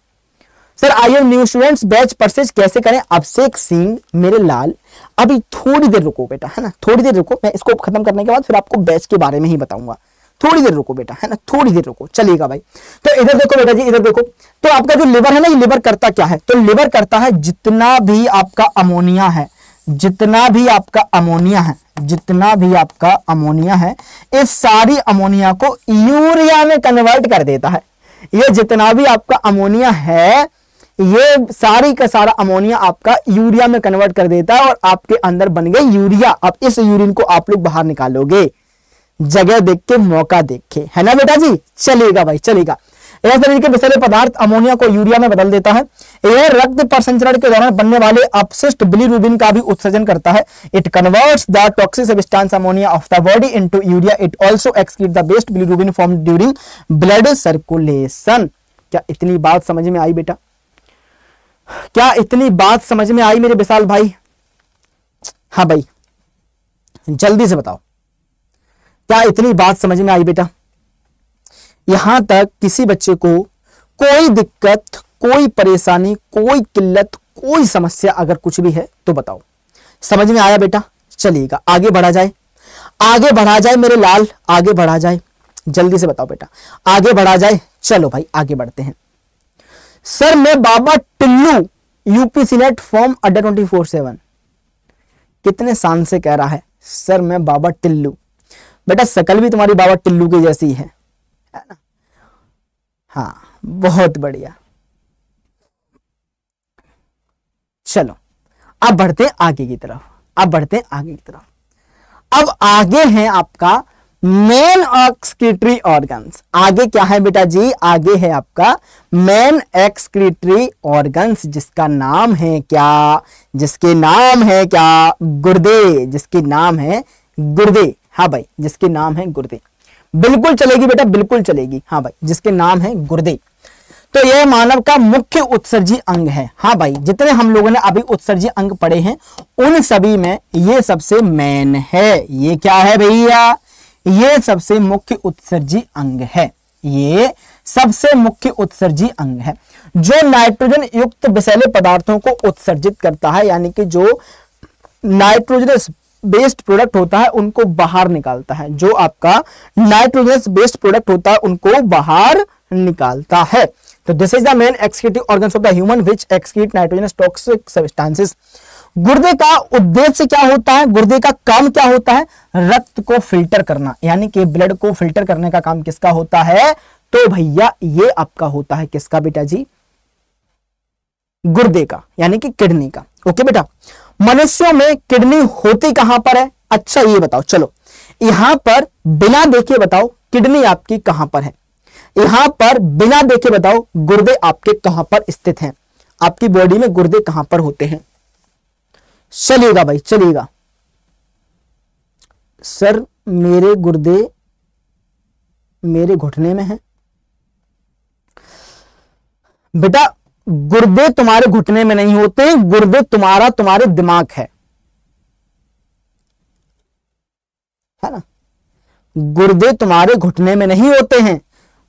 sir I am new students, batch purchase कैसे करें, अभिषेक सिंह मेरे लाल। अभी थोड़ी देर रुको बेटा, है ना, थोड़ी देर रुको, मैं इसको खत्म करने के बाद फिर आपको बैच के बारे में ही बताऊंगा। थोड़ी देर रुको बेटा, है ना, थोड़ी देर रुको, चलिएगा भाई। तो इधर देखो बेटा जी, इधर देखो, तो आपका जो लिवर है ना, ये लिवर करता क्या है, तो लिवर करता है जितना भी आपका अमोनिया है, जितना भी आपका अमोनिया है, जितना भी आपका अमोनिया है, इस सारी अमोनिया को यूरिया में कन्वर्ट कर देता है। ये जितना भी आपका अमोनिया है, ये सारी का सारा अमोनिया आपका यूरिया में कन्वर्ट कर देता है और आपके अंदर बन गई यूरिया। अब इस यूरिन को आप लोग बाहर निकालोगे, जगह देख के मौका देख के, है ना बेटा जी, चलेगा भाई, चलेगा। इस तरीके के विषैले पदार्थ अमोनिया को यूरिया में बदल देता है। यह रक्त परिसंचरण के दौरान बनने वाले अपशिष्ट बिलीरुबिन का भी उत्सर्जन करता है। It converts the toxic substance ammonia of the body into urea. It also excrete the waste bilirubin form during blood circulation. क्या इतनी बात समझ में आई बेटा, क्या इतनी बात समझ में आई मेरे विशाल भाई? हाँ भाई, जल्दी से बताओ, क्या इतनी बात समझ में आई बेटा? यहां तक किसी बच्चे को कोई दिक्कत, कोई परेशानी, कोई किल्लत, कोई समस्या अगर कुछ भी है तो बताओ। समझ में आया बेटा? चलिएगा, आगे बढ़ा जाए, आगे बढ़ा जाए मेरे लाल, आगे बढ़ा जाए, जल्दी से बताओ बेटा, आगे बढ़ा जाए। चलो भाई आगे बढ़ते हैं। सर मैं बाबा टिल्लू, यूपी नेट फॉर्म अड्डा 24/7। कितने शान से कह रहा है, सर मैं बाबा टिल्लू। बेटा शकल भी तुम्हारी बाबा टिल्लू की जैसी है ना? हाँ, बहुत बढ़िया। चलो अब बढ़ते हैं आगे की तरफ, अब बढ़ते हैं आगे की तरफ। अब आगे है आपका मेन एक्सक्रीटरी ऑर्गन्स। आगे क्या है बेटा जी, आगे है आपका मेन एक्सक्रीटरी ऑर्गन्स, जिसका नाम है क्या, जिसके नाम है क्या, गुर्दे, जिसके नाम है गुर्दे। हाँ भाई, जिसके नाम है गुर्दे। बिल्कुल चलेगी बेटा, बिल्कुल चलेगी। हाँ भाई, जिसके नाम है गुर्दे। तो यह मानव का मुख्य उत्सर्जी अंग है। हाँ भाई, जितने हम लोगों ने अभी उत्सर्जी अंग पढ़े हैं उन सभी में ये सबसे मेन है। ये क्या है भैया, ये सबसे मुख्य उत्सर्जी अंग है। ये सबसे मुख्य उत्सर्जी अंग है जो नाइट्रोजन युक्त विषैले पदार्थों को उत्सर्जित करता है, यानी कि जो नाइट्रोजनस बेस्ड प्रोडक्ट होता है उनको बाहर निकालता है। जो आपका नाइट्रोजनस बेस्ड प्रोडक्ट होता है उनको बाहर निकालता है। तो this is the main excretive organs of the human which excrete nitrogenous toxic substances. गुर्दे का उद्देश्य क्या होता है, गुर्दे का काम क्या होता है, रक्त को फिल्टर करना, यानी कि ब्लड को फिल्टर करने का काम किसका होता है, तो भैया ये आपका होता है किसका बेटा जी, गुर्दे का, यानी कि किडनी का। ओके बेटा, मनुष्यों में किडनी होती कहां पर है, अच्छा ये बताओ। चलो यहां पर बिना देखे बताओ किडनी आपकी कहां पर है, यहां पर बिना देखे बताओ गुर्दे आपके कहां पर स्थित हैं, आपकी बॉडी में गुर्दे कहां पर होते हैं। चलिएगा भाई, चलिएगा। सर मेरे गुर्दे मेरे घुटने में है। बेटा गुर्दे तुम्हारे घुटने में नहीं होते, गुर्दे तुम्हारे दिमाग है ना। गुर्दे तुम्हारे घुटने में नहीं होते हैं,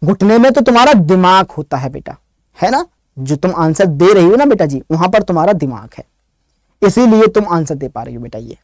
घुटने में तो तुम्हारा दिमाग होता है बेटा, है ना। जो तुम आंसर दे रही हो ना बेटा जी, वहां पर तुम्हारा दिमाग है, इसीलिए तुम आंसर दे पा रही हो बेटा। ये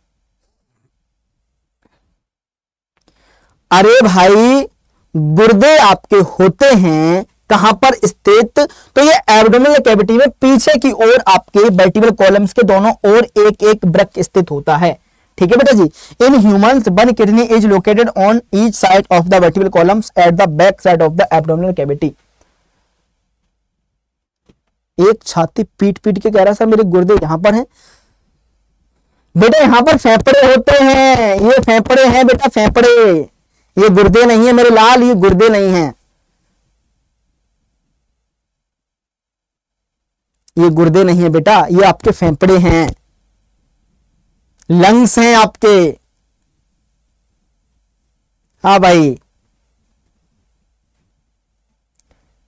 अरे भाई गुर्दे आपके होते हैं कहां पर स्थित, तो ये एब्डोमिनल कैविटी में पीछे की ओर आपके वर्टिब्रल कॉलम्स के दोनों ओर एक एक वृक्क स्थित होता है। ठीक है बेटा जी। In humans one kidney is located on each side of the vertebral columns at the back side of the abdominal cavity. एक छाती पीट पीट के कह रहा सर मेरे गुर्दे यहां पर हैं। बेटा यहां पर फेफड़े होते हैं, ये फेफड़े हैं बेटा, फेफड़े, ये गुर्दे नहीं है मेरे लाल, ये गुर्दे नहीं है, ये गुर्दे नहीं है बेटा, ये आपके फेफड़े हैं, लंग्स हैं आपके। हाँ भाई,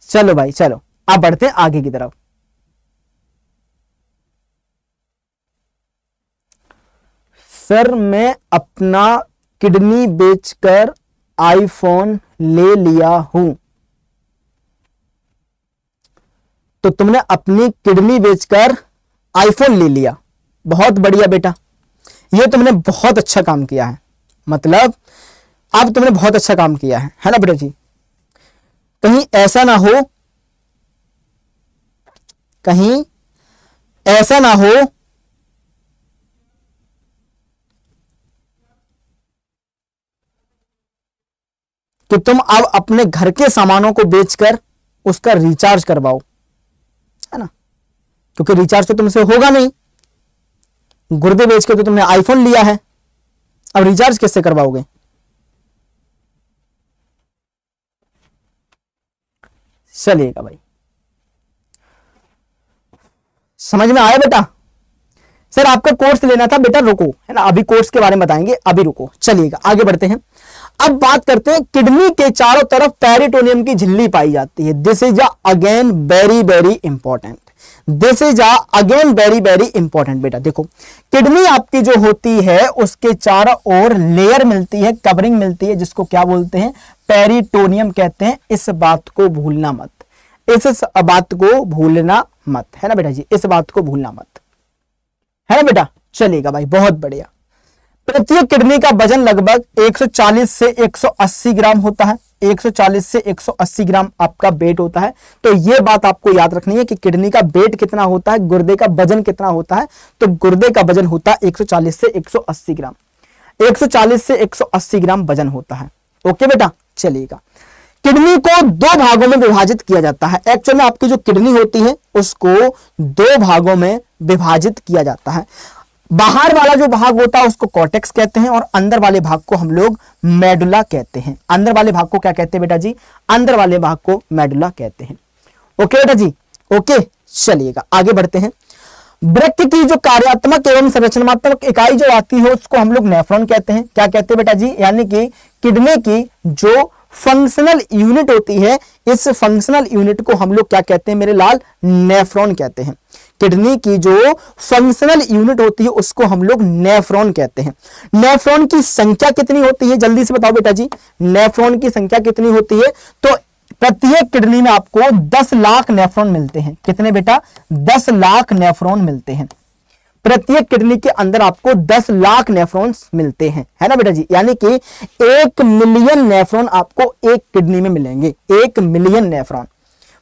चलो भाई चलो, आप बढ़ते हैं आगे की तरफ। सर मैं अपना किडनी बेचकर आईफोन ले लिया हूं। तो तुमने अपनी किडनी बेचकर आईफोन ले लिया, बहुत बढ़िया बेटा, ये तुमने बहुत अच्छा काम किया है, मतलब अब तुमने बहुत अच्छा काम किया है ना बेटा जी। कहीं ऐसा ना हो, कहीं ऐसा ना हो कि तुम अब अपने घर के सामानों को बेचकर उसका रिचार्ज करवाओ, है ना, क्योंकि रिचार्ज तो तुमसे होगा नहीं, गुर्दे बेच के तो तुमने आईफोन लिया है, अब रिचार्ज किससे करवाओगे। चलिएगा भाई, समझ में आया बेटा। सर आपका कोर्स लेना था बेटा, रुको, है ना, अभी कोर्स के बारे में बताएंगे, अभी रुको, चलिएगा आगे बढ़ते हैं। अब बात करते हैं, किडनी के चारों तरफ पेरिटोनियम की झिल्ली पाई जाती है। This is again very very important, this is again very very important बेटा। देखो, किडनी आपकी जो होती है उसके चारों ओर लेयर मिलती है, कवरिंग मिलती है, जिसको क्या बोलते हैं, पेरिटोनियम कहते हैं। इस बात को भूलना मत, इस बात को भूलना मत, है ना बेटा जी, इस बात को भूलना मत, है ना बेटा। चलेगा भाई, बहुत बढ़िया। प्रत्येक किडनी का वजन लगभग 140 से 180 ग्राम होता है, 140 से 180 ग्राम आपका वेट होता है। तो ये बात आपको याद रखनी है कि किडनी का वेट कितना होता है, गुर्दे का वजन कितना होता है। तो गुर्दे का वजन होता है 140 से 180 ग्राम, 140 से 180 ग्राम वजन होता है। ओके बेटा, चलिएगा। किडनी को दो भागों में विभाजित किया जाता है। एक्चुअल में आपकी जो किडनी होती है उसको दो भागों में विभाजित किया जाता है। बाहर वाला जो भाग होता है उसको कॉर्टेक्स कहते हैं और अंदर वाले भाग को हम लोग मेडुला कहते हैं। अंदर वाले भाग को क्या कहते हैं बेटा जी, अंदर वाले भाग को मेडुला कहते हैं। ओके बेटा जी, ओके, चलिएगा आगे बढ़ते हैं। वृक्क की जो कार्यात्मक एवं संरचनात्मक इकाई जो आती है उसको हम लोग नेफ्रॉन कहते हैं। क्या कहते हैं बेटा जी, यानी कि किडनी की जो फंक्शनल यूनिट होती है, इस फंक्शनल यूनिट को हम लोग क्या कहते हैं मेरे लाल, नेफ्रॉन कहते हैं। किडनी की जो फंक्शनल यूनिट होती है उसको हम लोग नेफ्रॉन कहते हैं। नेफ्रॉन की संख्या कितनी होती है, जल्दी से बताओ बेटा जी, नेफ्रॉन की संख्या कितनी होती है। तो प्रत्येक किडनी में आपको 10 लाख नेफ्रॉन मिलते हैं। कितने बेटा, 10 लाख नेफ्रॉन मिलते हैं। प्रत्येक किडनी के अंदर आपको 10 लाख नेफ्रॉन्स मिलते हैं, है ना बेटा जी, यानी कि 1 मिलियन नेफ्रॉन आपको एक किडनी में मिलेंगे। 1 मिलियन नेफ्रॉन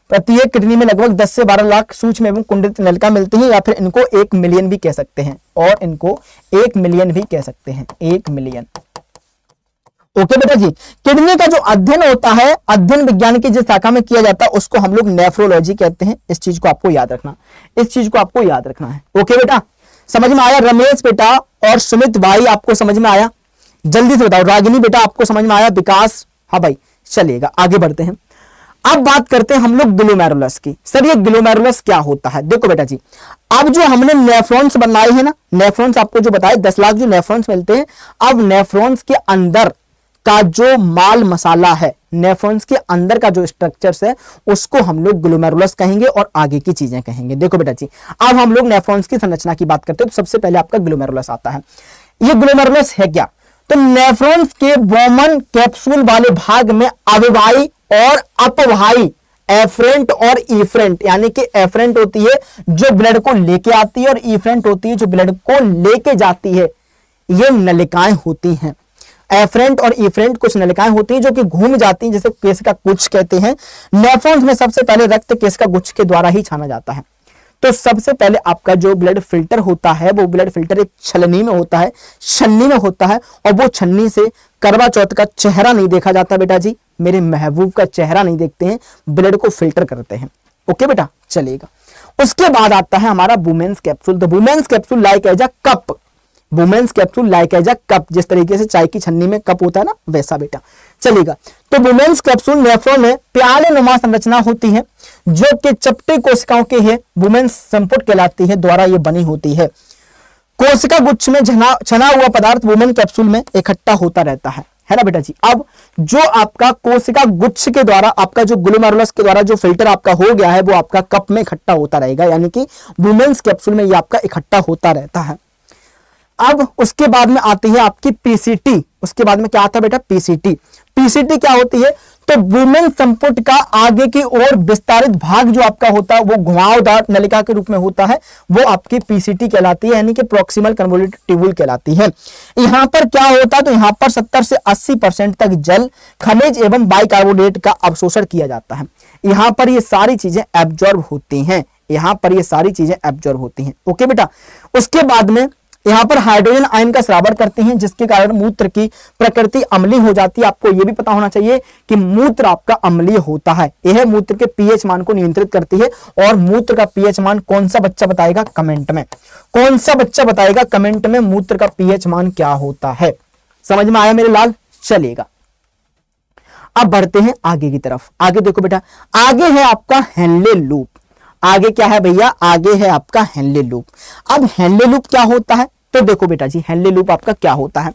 प्रत्येक किडनी में लगभग 10 से 12 लाख सूक्ष्म एवं कुंडलित नलिका मिलती है, या फिर इनको 1 मिलियन भी कह सकते हैं, और इनको 1 मिलियन भी कह सकते हैं, 1 मिलियन। ओके बेटा जी, किडनी का जो अध्ययन होता है, अध्ययन विज्ञान की जिस शाखा में किया जाता है उसको हम लोग नेफ्रोलॉजी कहते हैं। इस चीज को आपको याद रखना, इस चीज को आपको याद रखना है। ओके बेटा, समझ में आया। रमेश बेटा और सुमित भाई आपको समझ में आया, जल्दी से बताओ। रागिनी बेटा आपको समझ में आया, विकास, हाँ भाई, चलिएगा आगे बढ़ते हैं। अब बात करते हैं हम लोग ग्लोमेरुलस की। सर ये ग्लोमेरुलस क्या होता है, देखो बेटा जी, अब जो हमने नेफ्रॉन्स बनाए हैं ना, नेफ्रॉन्स आपको जो बताए 10 लाख जो नेफ्रॉन्स मिलते हैं, अब नेफ्रॉन्स के अंदर का जो माल मसाला है, नेफ्रॉन्स के अंदर का जो स्ट्रक्चर्स है उसको हम लोग ग्लोमेरुलस कहेंगे और आगे की चीजें कहेंगे। देखो बेटा जी, अब हम लोग नेफ्रॉन्स की संरचना की बात करते हैं तो सबसे पहले आपका ग्लोमेरुलस आता है। ये ग्लोमेरुलस है क्या, तो नेफ्रॉन्स के वोमन कैप्सूल वाले भाग में अविवाही और अपवाही, एफरेंट और इफरेंट, यानी कि एफरेंट होती है जो ब्लड को लेके आती है और इफरेंट होती है जो ब्लड को लेके जाती है, ये नलिकाएं होती हैं। एफरेंट और इफरेंट कुछ नलिकाएं होती हैं जो कि घूम जाती हैं, जैसे केस का गुच्छ कहते हैं। नेफ्रॉन्स में सबसे पहले रक्त केस का गुच्छ के द्वारा ही छाना जाता है। तो सबसे पहले आपका जो ब्लड फिल्टर होता है वो ब्लड फिल्टर एक छलनी में होता है, छन्नी में होता है, और वो छन्नी से करवा चौथ का चेहरा नहीं देखा जाता बेटा जी, मेरे महबूब का चेहरा नहीं देखते हैं, ब्लड को फिल्टर करते हैं। ओके बेटा, चलेगा। उसके बाद आता है हमारा Bowman's capsule. The Bowman's capsule like as a cup, Bowman's capsule like as a cup, जिस तरीके से चाय की छन्नी में कप होता है ना, वैसा बेटा। चलेगा। तो वुमेन्स कैप्सूल नेफ्रॉन में प्याले नुमा संरचना होती है जो कि चपटी कोशिकाओं के है वुमेन्स संपुट कहलाती है द्वारा ये बनी होती है। कोशिका गुच्छ में छना हुआ पदार्थ वुमेन कैप्सूल में इकट्ठा होता रहता है ना बेटा जी। अब जो आपका कोशिका गुच्छ के द्वारा आपका जो ग्लोमेरुलस के द्वारा जो फिल्टर आपका हो गया है वो आपका कप में इकट्ठा होता रहेगा, यानी कि वुमेन्स कैप्सूल में ये आपका इकट्ठा होता रहता है। अब उसके बाद में आती है आपकी पीसीटी। उसके बाद में क्या आता है बेटा? पीसीटी। पीसीटी क्या होती है? तो वुमेन संपुट का आगे की ओर विस्तारित भाग जो आपका होता है वो घुमावदार नलिका के रूप में होता है, वो आपकी पीसीटी कहलाती है, यानी कि प्रॉक्सिमल कन्वोल्यूटेड ट्यूबुल कहलाती है। यहां पर क्या होता है? तो यहां पर 70 से 80% तक जल, खनिज एवं बाइकार्बोनेट का अवशोषण किया जाता है। यहां पर ये सारी चीजें एब्जॉर्ब होती हैं, यहां पर ये सारी चीजें एब्जॉर्ब होती हैं। ओके बेटा। उसके बाद में यहां पर हाइड्रोजन आयन का स्रावन करती हैं जिसके कारण मूत्र की प्रकृति अम्लीय हो जाती है। आपको यह भी पता होना चाहिए कि मूत्र आपका अम्लीय होता है। यह मूत्र के पीएच मान को नियंत्रित करती है। और मूत्र का पीएच मान कौन सा बच्चा बताएगा कमेंट में? कौन सा बच्चा बताएगा कमेंट में मूत्र का पीएच मान क्या होता है? समझ में आया मेरे लाल? चलेगा। अब बढ़ते हैं आगे की तरफ। आगे देखो बेटा, आगे है आपका हेनले लूप। आगे क्या है भैया? आगे है आपका हेनले लूप। अब हेनले लूप क्या होता है? तो देखो बेटा जी, हेनले लूप आपका क्या होता है?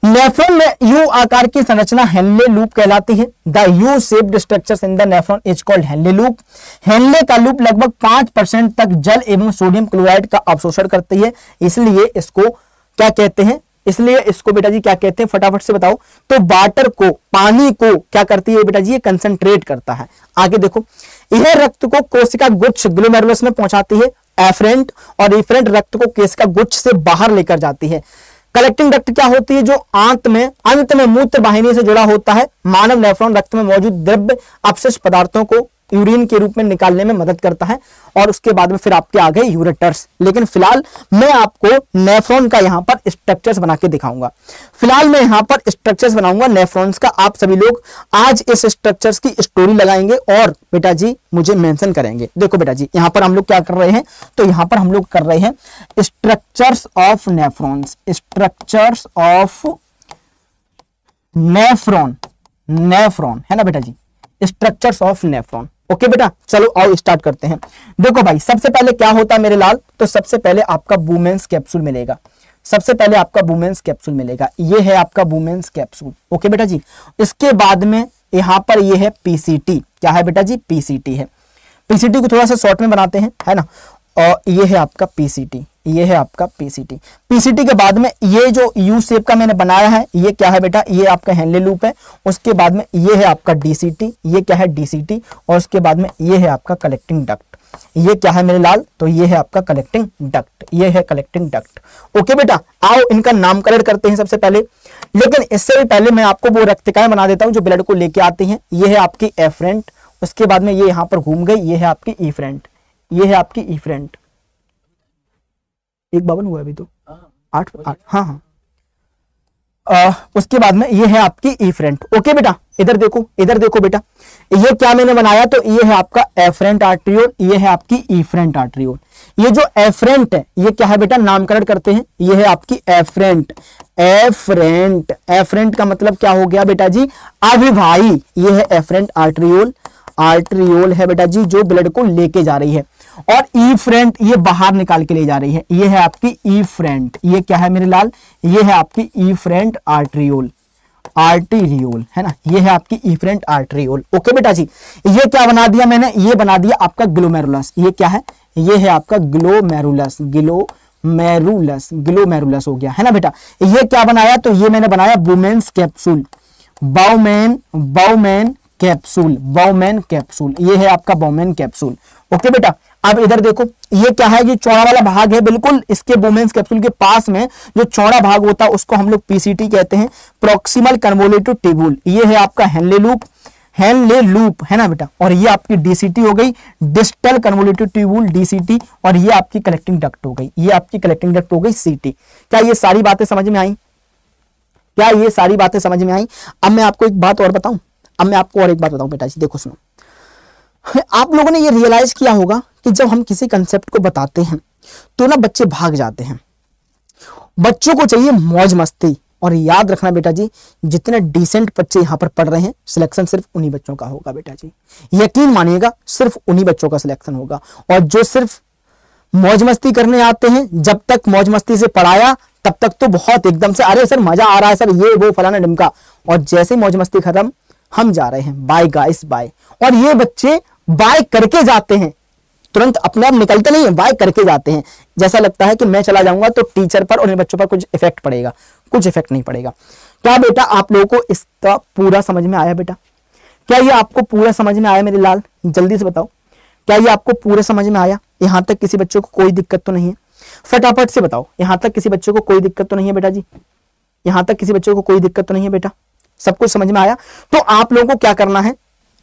नेफ्रॉन में यू आकार की संरचना हेनले लूप कहलाती है। The U shaped structures in the nephron is called Henle loop. Henle का लूप लगभग 5% तक जल एवं सोडियम क्लोराइड का अवशोषण करती है, इसलिए इसको क्या कहते हैं? इसलिए इसको बेटा जी क्या कहते हैं? फटाफट से बताओ। तो वाटर को, पानी को क्या करती है बेटा जी? ये कंसंट्रेट करता है। आगे देखो, यह रक्त को कोशिका गुच्छ ग्लोमेरुलस में पहुंचाती है। एफरेंट और इफरेंट रक्त को कोशिका गुच्छ से बाहर लेकर जाती है। कलेक्टिंग डक्ट क्या होती है? जो अंत में मूत्र वाहिनी से जुड़ा होता है। मानव नेफ्रॉन रक्त में मौजूद द्रव्य अपशिष्ट पदार्थों को यूरिन के रूप में निकालने में मदद करता है। और उसके बाद में फिर आपके आ गए यूरेटर्स। लेकिन फिलहाल मैं आपको नेफ्रॉन का यहां पर स्ट्रक्चर्स बना के दिखाऊंगा। फिलहाल मैं यहां पर स्ट्रक्चर्स बनाऊंगा नेफ्रॉन्स का। आप सभी लोग आज इस स्ट्रक्चर्स की स्टोरी लगाएंगे और बेटा जी मुझे मेंशन करेंगे। देखो बेटा जी, यहां पर हम लोग क्या कर रहे हैं? तो यहां पर हम लोग कर रहे हैं structures of nephrons. Structures of nephron, nephron है ना बेटा जी, स्ट्रक्चर्स ऑफ नेफ्रॉन। ओके बेटा, चलो आओ स्टार्ट करते हैं। देखो भाई, सबसे पहले क्या होता है मेरे लाल? तो सबसे पहले आपका वुमेन्स कैप्सूल मिलेगा। सबसे पहले आपका वुमेन्स कैप्सूल मिलेगा। ये है आपका वुमेन्स कैप्सूल। ओके बेटा जी। इसके बाद में यहां पर ये है पीसीटी। क्या है बेटा जी? पीसीटी है। पीसीटी को थोड़ा सा शॉर्ट में बनाते हैं, है ना। और ये है आपका पीसीटी, ये है आपका पीसीटी। पीसीटी के बाद में ये जो यू शेप का मैंने बनाया है, ये क्या है बेटा? ये आपका हेनले लूप है। उसके बाद में ये है आपका डीसीटी। ये क्या है? डीसीटी। और उसके बाद में ये है आपका कलेक्टिंग डक्ट। ये क्या है मेरे लाल? तो ये है आपका कलेक्टिंग डक्ट। ये है कलेक्टिंग डक्ट। ओके बेटा, आओ इनका नामकरण करते हैं सबसे पहले। लेकिन इससे भी पहले मैं आपको वो रेक्टिकाएं बना देता हूं जो ब्लड को लेके आती हैं। ये है आपकी एफरेंट। उसके बाद में ये यहां पर घूम गई, ये है आपकी इफरेंट। ये है आपकी इफरेंट। 1:52 हुआ अभी तो 8। हाँ। उसके बाद में ये है आपकी इफरेंट। ओके बेटा, इधर देखो, इधर देखो बेटा, ये क्या मैंने बनाया? तो ये है आपका एफरेंट आर्ट्रियोल, ये है आपकी इफरेंट आर्ट्रियोल। ये जो एफरेंट है ये क्या है बेटा? नामकरण करते हैं। ये है आपकी एफरेंट। एफरेंट, एफरेंट का मतलब क्या हो गया बेटा जी? अभिवाही। ये है एफरेंट आर्ट्रियोल। आर्ट्रियोल है बेटा जी जो ब्लड को लेके जा रही है। और इफरेंट ये बाहर निकाल के ले जा रही है। ये है आपकी इफरेंट। ये क्या है मेरे लाल? ये है आपकी इफरेंट आर्ट्रियोल, आर्टेरियोल, है ना। ये है आपकी इफरेंट आर्ट्रियोल। ओके बेटा जी, ये क्या बना दिया मैंने? ये बना दिया आपका ग्लोमेरुलस। ये क्या है? ये है आपका ग्लोमेरुलस। ग्लोमेरुलस, ग्लोमेरुलस हो गया, है ना बेटा। ये क्या बनाया? तो ये मैंने बनाया Bowman's capsule, Bowman, Bowman capsule, Bowman capsule. ये है आपका बाउमेन कैप्सूल। ओके बेटा, अब इधर देखो, ये क्या है? ये चौड़ा वाला भाग है बिल्कुल इसके वुमेन्स कैप्सूल के पास में जो चौड़ा भाग होता है उसको हम लोग पीसीटी कहते हैं, प्रॉक्सिमल कन्वोल्यूटेड ट्यूबुल। ये है आपका हेनले लूप, हेनले लूप, है ना बेटा। और ये आपकी डीसीटी हो गई, डिस्टल कन्वोल्यूटेड ट्यूबुल, डीसीटी। और ये आपकी कलेक्टिंग डक्ट हो गई, ये आपकी कलेक्टिंग डक्ट हो गई, सीटी। क्या ये सारी बातें समझ में आई? क्या ये सारी बातें समझ में आई? अब मैं आपको एक बात और बताऊं, अब मैं आपको और एक बात बताऊं बेटा जी, देखो सुनो। आप लोगों ने ये रियलाइज किया होगा कि जब हम किसी कंसेप्ट को बताते हैं तो ना बच्चे भाग जाते हैं। बच्चों को चाहिए मौज मस्ती, और याद रखना बेटा जी, जितने डिसेंट बच्चे यहाँ पर पढ़ रहे हैं, सिलेक्शन सिर्फ उन्हीं बच्चों का होगा बेटा जी, यकीन मानिएगा, सिर्फ उन्हीं बच्चों का सिलेक्शन होगा। और जो सिर्फ मौज मस्ती करने आते हैं, जब तक मौज मस्ती से पढ़ाया तब तक तो बहुत एकदम से अरे सर मजा आ रहा है सर, ये वो फलाना ढिमका, और जैसे मौज मस्ती खत्म, हम जा रहे हैं, बाय गाइस बाय। और ये बच्चे बाय करके जाते हैं, तुरंत अपने आप निकलते नहीं है, बाय करके जाते हैं। जैसा लगता है कि मैं चला जाऊंगा तो टीचर पर और इन बच्चों पर कुछ इफेक्ट पड़ेगा, कुछ इफेक्ट नहीं पड़ेगा। क्या बेटा आप लोगों को इसका पूरा समझ में आया बेटा? क्या ये आपको पूरा समझ में आया मेरे लाल? जल्दी से बताओ, क्या ये आपको पूरा समझ में आया? यहां तक किसी बच्चों को कोई दिक्कत तो नहीं है? फटाफट से बताओ, यहां तक किसी बच्चों को कोई दिक्कत तो नहीं है बेटा जी? यहां तक किसी बच्चों को कोई दिक्कत तो नहीं है बेटा? सब कुछ समझ में आया? तो आप लोगों को क्या करना है,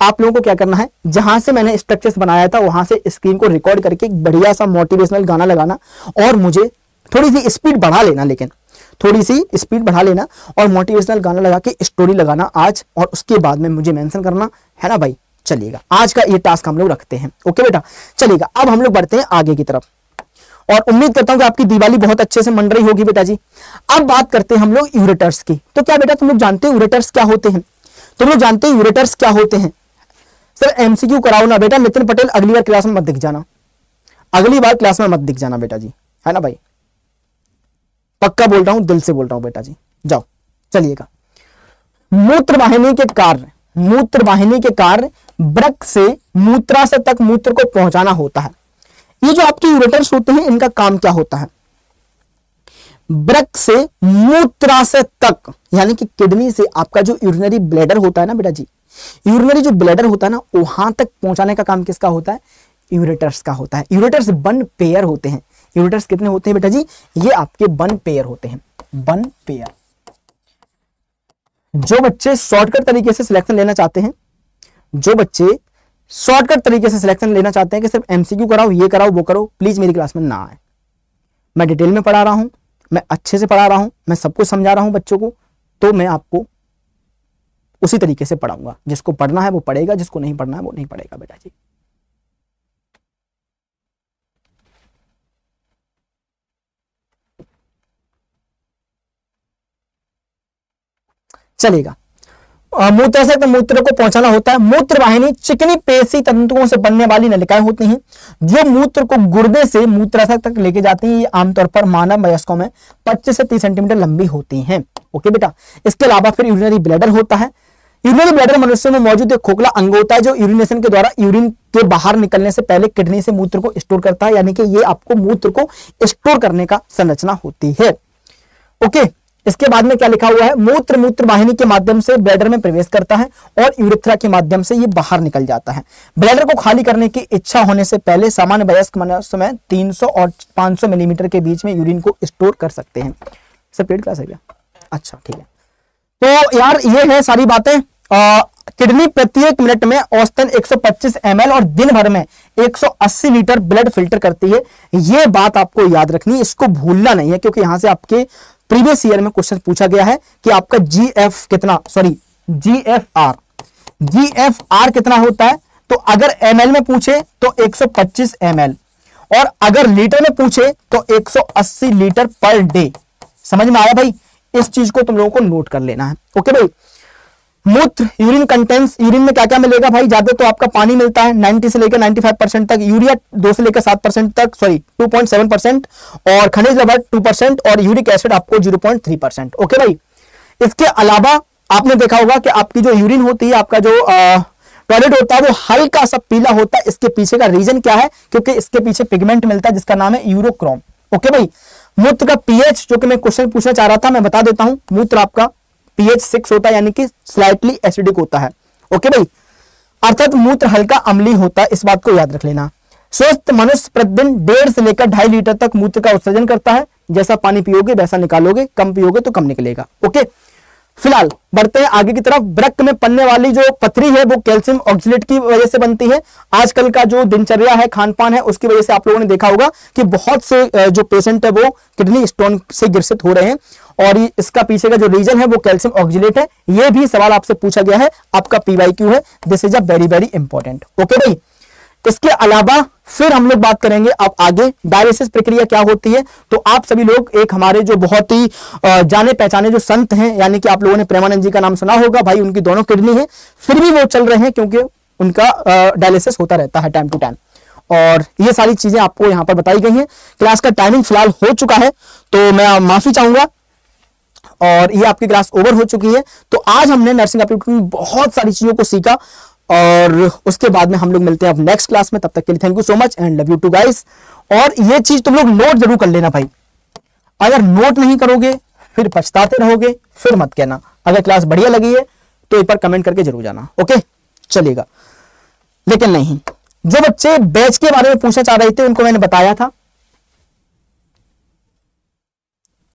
आप लोगों को क्या करना है, जहां से मैंने स्ट्रक्चर्स बनाया था वहां से स्क्रीन को रिकॉर्ड करके एक बढ़िया सा मोटिवेशनल गाना लगाना, और मुझे थोड़ी सी स्पीड बढ़ा लेना, लेकिन थोड़ी सी स्पीड बढ़ा लेना और मोटिवेशनल गाना लगा के स्टोरी लगाना आज, और उसके बाद में मुझे मेंशन करना है ना भाई। चलिएगा, आज का ये टास्क हम लोग रखते हैं। ओके बेटा, चलिएगा अब हम लोग बढ़ते हैं आगे की तरफ, और उम्मीद करता हूं कि आपकी दिवाली बहुत अच्छे से मन रही होगी बेटा जी। अब बात करते हैं हम लोग यूरेटर्स की। तो क्या बेटा तुम लोग जानते हो यूरेटर्स क्या होते हैं? तुम लोग जानते हो यूरेटर्स क्या होते हैं? सर एमसीक्यू कराओ ना बेटा। नितिन पटेल अगली बार क्लास में मत दिख जाना, अगली बार क्लास में मत दिख जाना बेटा जी, है ना भाई, पक्का बोल रहा हूं, दिल से बोल रहा हूं बेटा जी। जाओ चलिएगा, मूत्रवाहिनी के कार्य, मूत्रवाहिनी के कार्य वृक्क से मूत्राशय तक मूत्र को पहुंचाना होता है। ये जो आपके यूरेटर्स होते हैं इनका काम क्या होता है? वृक्क से मूत्राशय तक, यानी कि किडनी से आपका जो यूरिनरी ब्लैडर होता है ना बेटा जी, यूरिनरी जो ब्लैडर होता है ना, वहां तक पहुंचाने का काम किसका होता है? यूरेटर्स का होता है। यूरेटर्स 1 पेयर होते हैं। यूरेटर्स कितने होते हैं बेटा जी? ये आपके 1 पेयर होते हैं, 1 पेयर। जो बच्चे शॉर्टकट तरीके से सिलेक्शन लेना चाहते हैं, जो बच्चे शॉर्टकट तरीके से सिलेक्शन लेना चाहते हैं कि सिर्फ एमसीक्यू कराओ, ये कराओ, वो करो, प्लीज मेरी क्लास में ना आए। मैं डिटेल में पढ़ा रहा हूं, मैं अच्छे से पढ़ा रहा हूं, मैं सब कुछ समझा रहा हूं बच्चों को, तो मैं आपको उसी तरीके से पढ़ाऊंगा। जिसको पढ़ना है वो पढ़ेगा, जिसको नहीं पढ़ना है वो नहीं पढ़ेगा बेटा जी। चलेगा, मूत्राशय तक मूत्र को पहुंचाना होता है। मूत्रवाहिनी चिकनी पेशी तंतुओं से बनने वाली नलिकाएं होती हैं जो मूत्र को गुर्दे से मूत्राशय तक लेके जाती हैं। ये आमतौर पर मानव वयस्कों में 25 से 30 सेंटीमीटर लंबी होती हैं। ओके बेटा, इसके अलावा फिर यूरिनरी ब्लैडर होता है। यूरिनरी ब्लैडर मनुष्य में मौजूद एक खोखला अंग होता है जो यूरिनेशन के द्वारा यूरिन के बाहर निकलने से पहले किडनी से मूत्र को स्टोर करता है, यानी कि ये आपको मूत्र को स्टोर करने का संरचना होती है। ओके, इसके बाद में क्या लिखा हुआ है? मूत्र वाहिनी के माध्यम से ब्लैडर में प्रवेश करता है और यूरेथ्रा के माध्यम से ये बाहर निकल जाता है। ब्लैडर को खाली करने की इच्छा होने से पहले सामान्य वयस्क मनुष्य में 300 और 500 मिलीमीटर के बीच में यूरिन को स्टोर कर सकते हैं। सब पेड क्लास है क्या? अच्छा ठीक है। तो यार ये है सारी बातें। किडनी प्रत्येक मिनट में औसतन 125 ml और दिन भर में 180 लीटर ब्लड फिल्टर करती है। ये बात आपको याद रखनी है, इसको भूलना नहीं है, क्योंकि यहां से आपके प्रीवियस ईयर में क्वेश्चन पूछा गया है कि आपका GFR कितना होता है। तो अगर ml में पूछे तो 125 ml, और अगर लीटर में पूछे तो 180 लीटर पर डे। समझ में आया भाई? इस चीज को तुम लोगों को नोट कर लेना है। ओके भाई, मूत्र यूरिन कंटेंट्स, यूरिन में क्या क्या मिलेगा भाई? ज्यादा तो आपका पानी मिलता है 90 से लेकर 95% तक, यूरिया 2 से लेकर 7% तक, 2.7%, और खनिज लवण 2%, और यूरिक एसिड आपको 0.3%। ओके भाई, इसके अलावा आपने देखा होगा कि आपकी जो यूरिन होती है, आपका जो टॉयलेट होता है वो हल्का सा पीला होता है। इसके पीछे का रीजन क्या है? क्योंकि इसके पीछे पिगमेंट मिलता है जिसका नाम है यूरोक्रोम। ओके भाई, मूत्र का पीएच, जो कि मैं क्वेश्चन पूछना चाह रहा था, मैं बता देता हूं। मूत्र आपका pH 6 होता है, यानी कि स्लाइटली एसिडिक होता है। ओके भाई, अर्थात मूत्र हल्का अम्लीय होता है, इस बात को याद रख लेना। स्वस्थ मनुष्य प्रतिदिन 1.5 से लेकर 2.5 लीटर तक मूत्र का उत्सर्जन करता है। जैसा पानी पियोगे वैसा निकालोगे, कम पियोगे तो कम निकलेगा। ओके, फिलहाल बढ़ते हैं आगे की तरफ। वृक्क में पड़ने वाली जो पथरी है वो कैल्शियम ऑक्सलेट की वजह से बनती है। आजकल का जो दिनचर्या है, खान पान है, उसकी वजह से आप लोगों ने देखा होगा कि बहुत से जो पेशेंट है वो किडनी स्टोन से ग्रसित हो रहे हैं, और इसका पीछे का जो रीजन है वो कैल्शियम ऑक्सलेट है। ये भी सवाल आपसे पूछा गया है, आपका PYQ है। This is a very very important. Okay भाई, इसके अलावा फिर हम लोग बात करेंगे अब आगे डायलिसिस प्रक्रिया क्या होती है। तो आप सभी लोग एक हमारे जो बहुत ही जाने पहचाने जो संत हैं, यानी कि आप लोगों ने प्रेमानंद जी का नाम सुना होगा, भाई उनकी दोनों किडनी है फिर भी वो चल रहे हैं क्योंकि उनका डायलिसिस होता रहता है टाइम टू टाइम। और ये सारी चीजें आपको यहां पर बताई गई हैं। क्लास का टाइमिंग फिलहाल हो चुका है तो मैं माफी चाहूंगा और ये आपकी क्लास ओवर हो चुकी है। तो आज हमने नर्सिंग एप्टीट्यूड में बहुत सारी चीजों को सीखा और उसके बाद में हम लोग मिलते हैं अब नेक्स्ट क्लास में। तब तक के लिए thank you so much and love you too guys. और ये चीज तुम लोग नोट जरूर कर लेना भाई, अगर नोट नहीं करोगे फिर पछताते रहोगे, फिर मत कहना। अगर क्लास बढ़िया लगी है तो एक बार कमेंट करके जरूर जाना, ओके चलेगा। लेकिन नहीं, जो बच्चे बैच के बारे में पूछना चाह रहे थे उनको मैंने बताया था